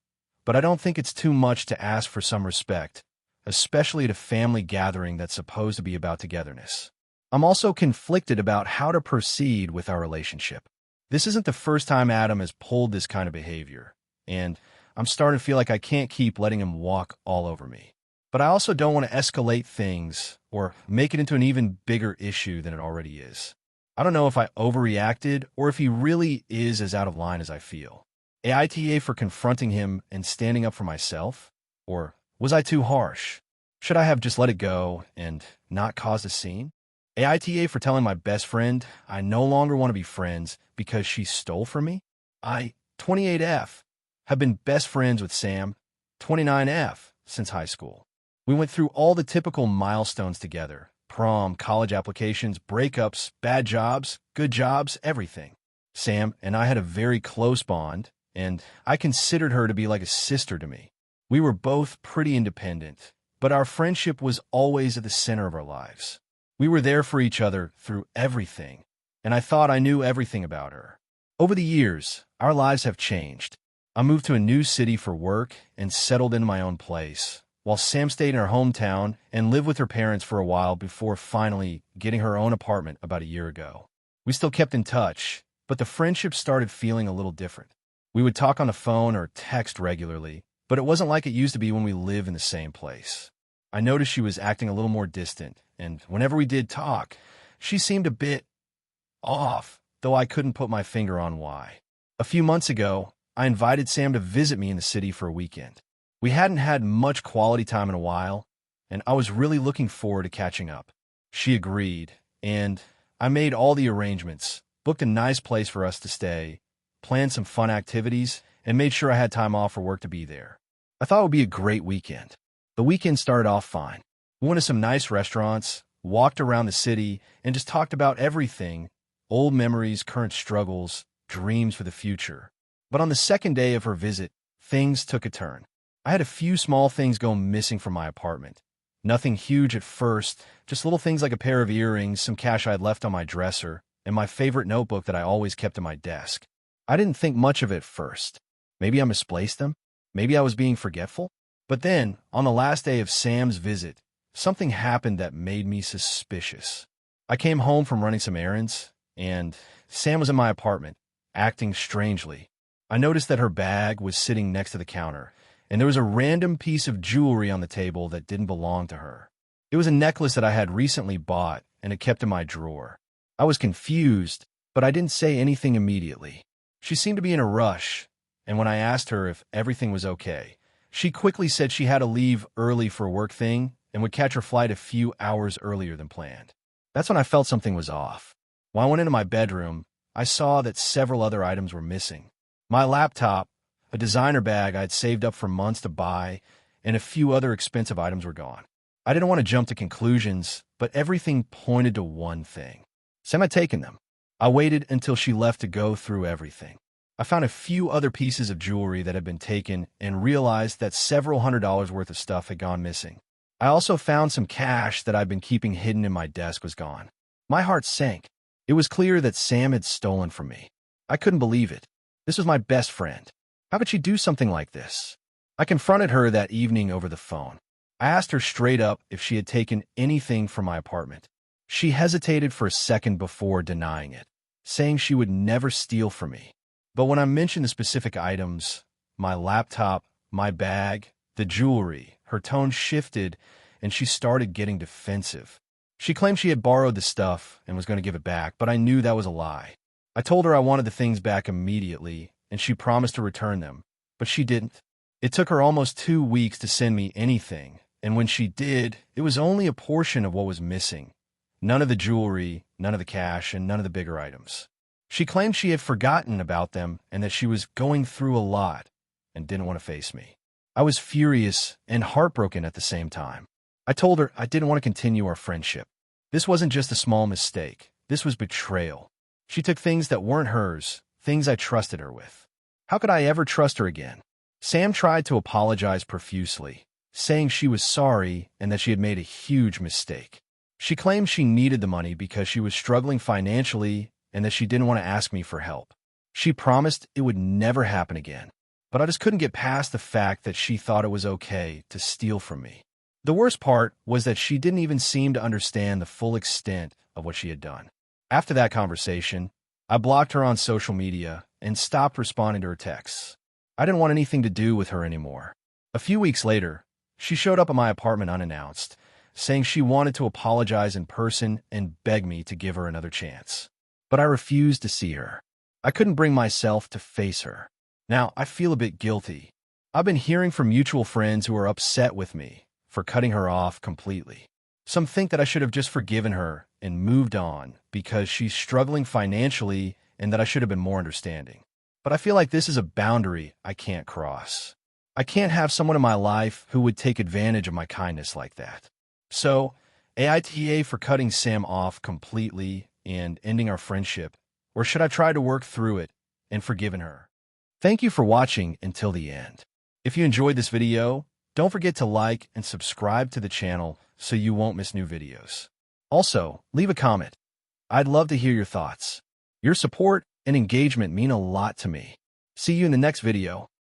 but I don't think it's too much to ask for some respect, especially at a family gathering that's supposed to be about togetherness. I'm also conflicted about how to proceed with our relationship. This isn't the first time Adam has pulled this kind of behavior, and I'm starting to feel like I can't keep letting him walk all over me. But I also don't want to escalate things or make it into an even bigger issue than it already is. I don't know if I overreacted or if he really is as out of line as I feel. AITA for confronting him and standing up for myself? Or was I too harsh? Should I have just let it go and not caused a scene? AITA for telling my best friend I no longer want to be friends because she stole from me? I, 28F, have been best friends with Sam, 29F, since high school. We went through all the typical milestones together: prom, college applications, breakups, bad jobs, good jobs, everything. Sam and I had a very close bond, and I considered her to be like a sister to me. We were both pretty independent, but our friendship was always at the center of our lives. We were there for each other through everything, and I thought I knew everything about her. Over the years, our lives have changed. I moved to a new city for work and settled in my own place, while Sam stayed in her hometown and lived with her parents for a while before finally getting her own apartment about a year ago. We still kept in touch, but the friendship started feeling a little different. We would talk on the phone or text regularly, but it wasn't like it used to be when we lived in the same place. I noticed she was acting a little more distant, and whenever we did talk, she seemed a bit off, though I couldn't put my finger on why. A few months ago, I invited Sam to visit me in the city for a weekend. We hadn't had much quality time in a while, and I was really looking forward to catching up. She agreed, and I made all the arrangements, booked a nice place for us to stay, planned some fun activities, and made sure I had time off for work to be there. I thought it would be a great weekend. The weekend started off fine. We went to some nice restaurants, walked around the city, and just talked about everything: old memories, current struggles, dreams for the future. But on the second day of her visit, things took a turn. I had a few small things go missing from my apartment. Nothing huge at first, just little things like a pair of earrings, some cash I had left on my dresser, and my favorite notebook that I always kept at my desk. I didn't think much of it at first. Maybe I misplaced them? Maybe I was being forgetful? But then, on the last day of Sam's visit, something happened that made me suspicious. I came home from running some errands, and Sam was in my apartment, acting strangely. I noticed that her bag was sitting next to the counter, and there was a random piece of jewelry on the table that didn't belong to her. It was a necklace that I had recently bought, and it kept in my drawer. I was confused, but I didn't say anything immediately. She seemed to be in a rush, and when I asked her if everything was okay, she quickly said she had to leave early for a work thing and would catch her flight a few hours earlier than planned. That's when I felt something was off. When I went into my bedroom, I saw that several other items were missing. My laptop, a designer bag I had saved up for months to buy, and a few other expensive items were gone. I didn't want to jump to conclusions, but everything pointed to one thing. Sam had taken them. I waited until she left to go through everything. I found a few other pieces of jewelry that had been taken and realized that several $100s worth of stuff had gone missing. I also found some cash that I'd been keeping hidden in my desk was gone. My heart sank. It was clear that Sam had stolen from me. I couldn't believe it. This was my best friend. How could she do something like this? I confronted her that evening over the phone. I asked her straight up if she had taken anything from my apartment. She hesitated for a second before denying it, saying she would never steal from me. But when I mentioned the specific items, my laptop, my bag, the jewelry, her tone shifted and she started getting defensive. She claimed she had borrowed the stuff and was going to give it back, but I knew that was a lie. I told her I wanted the things back immediately, and she promised to return them, but she didn't. It took her almost 2 weeks to send me anything, and when she did, it was only a portion of what was missing. None of the jewelry, none of the cash, and none of the bigger items. She claimed she had forgotten about them and that she was going through a lot and didn't want to face me. I was furious and heartbroken at the same time. I told her I didn't want to continue our friendship. This wasn't just a small mistake. This was betrayal. She took things that weren't hers, things I trusted her with. How could I ever trust her again? Sam tried to apologize profusely, saying she was sorry and that she had made a huge mistake. She claimed she needed the money because she was struggling financially and that she didn't want to ask me for help. She promised it would never happen again, but I just couldn't get past the fact that she thought it was okay to steal from me. The worst part was that she didn't even seem to understand the full extent of what she had done. After that conversation, I blocked her on social media and stopped responding to her texts. I didn't want anything to do with her anymore. A few weeks later, she showed up at my apartment unannounced, saying she wanted to apologize in person and beg me to give her another chance. But I refused to see her. I couldn't bring myself to face her. Now, I feel a bit guilty. I've been hearing from mutual friends who are upset with me for cutting her off completely. Some think that I should have just forgiven her and moved on because she's struggling financially and that I should have been more understanding. But I feel like this is a boundary I can't cross. I can't have someone in my life who would take advantage of my kindness like that. So, AITA for cutting Sam off completely and ending our friendship, or should I try to work through it and forgiven her? Thank you for watching until the end. If you enjoyed this video, don't forget to like and subscribe to the channel so you won't miss new videos. Also, leave a comment. I'd love to hear your thoughts. Your support and engagement mean a lot to me. See you in the next video.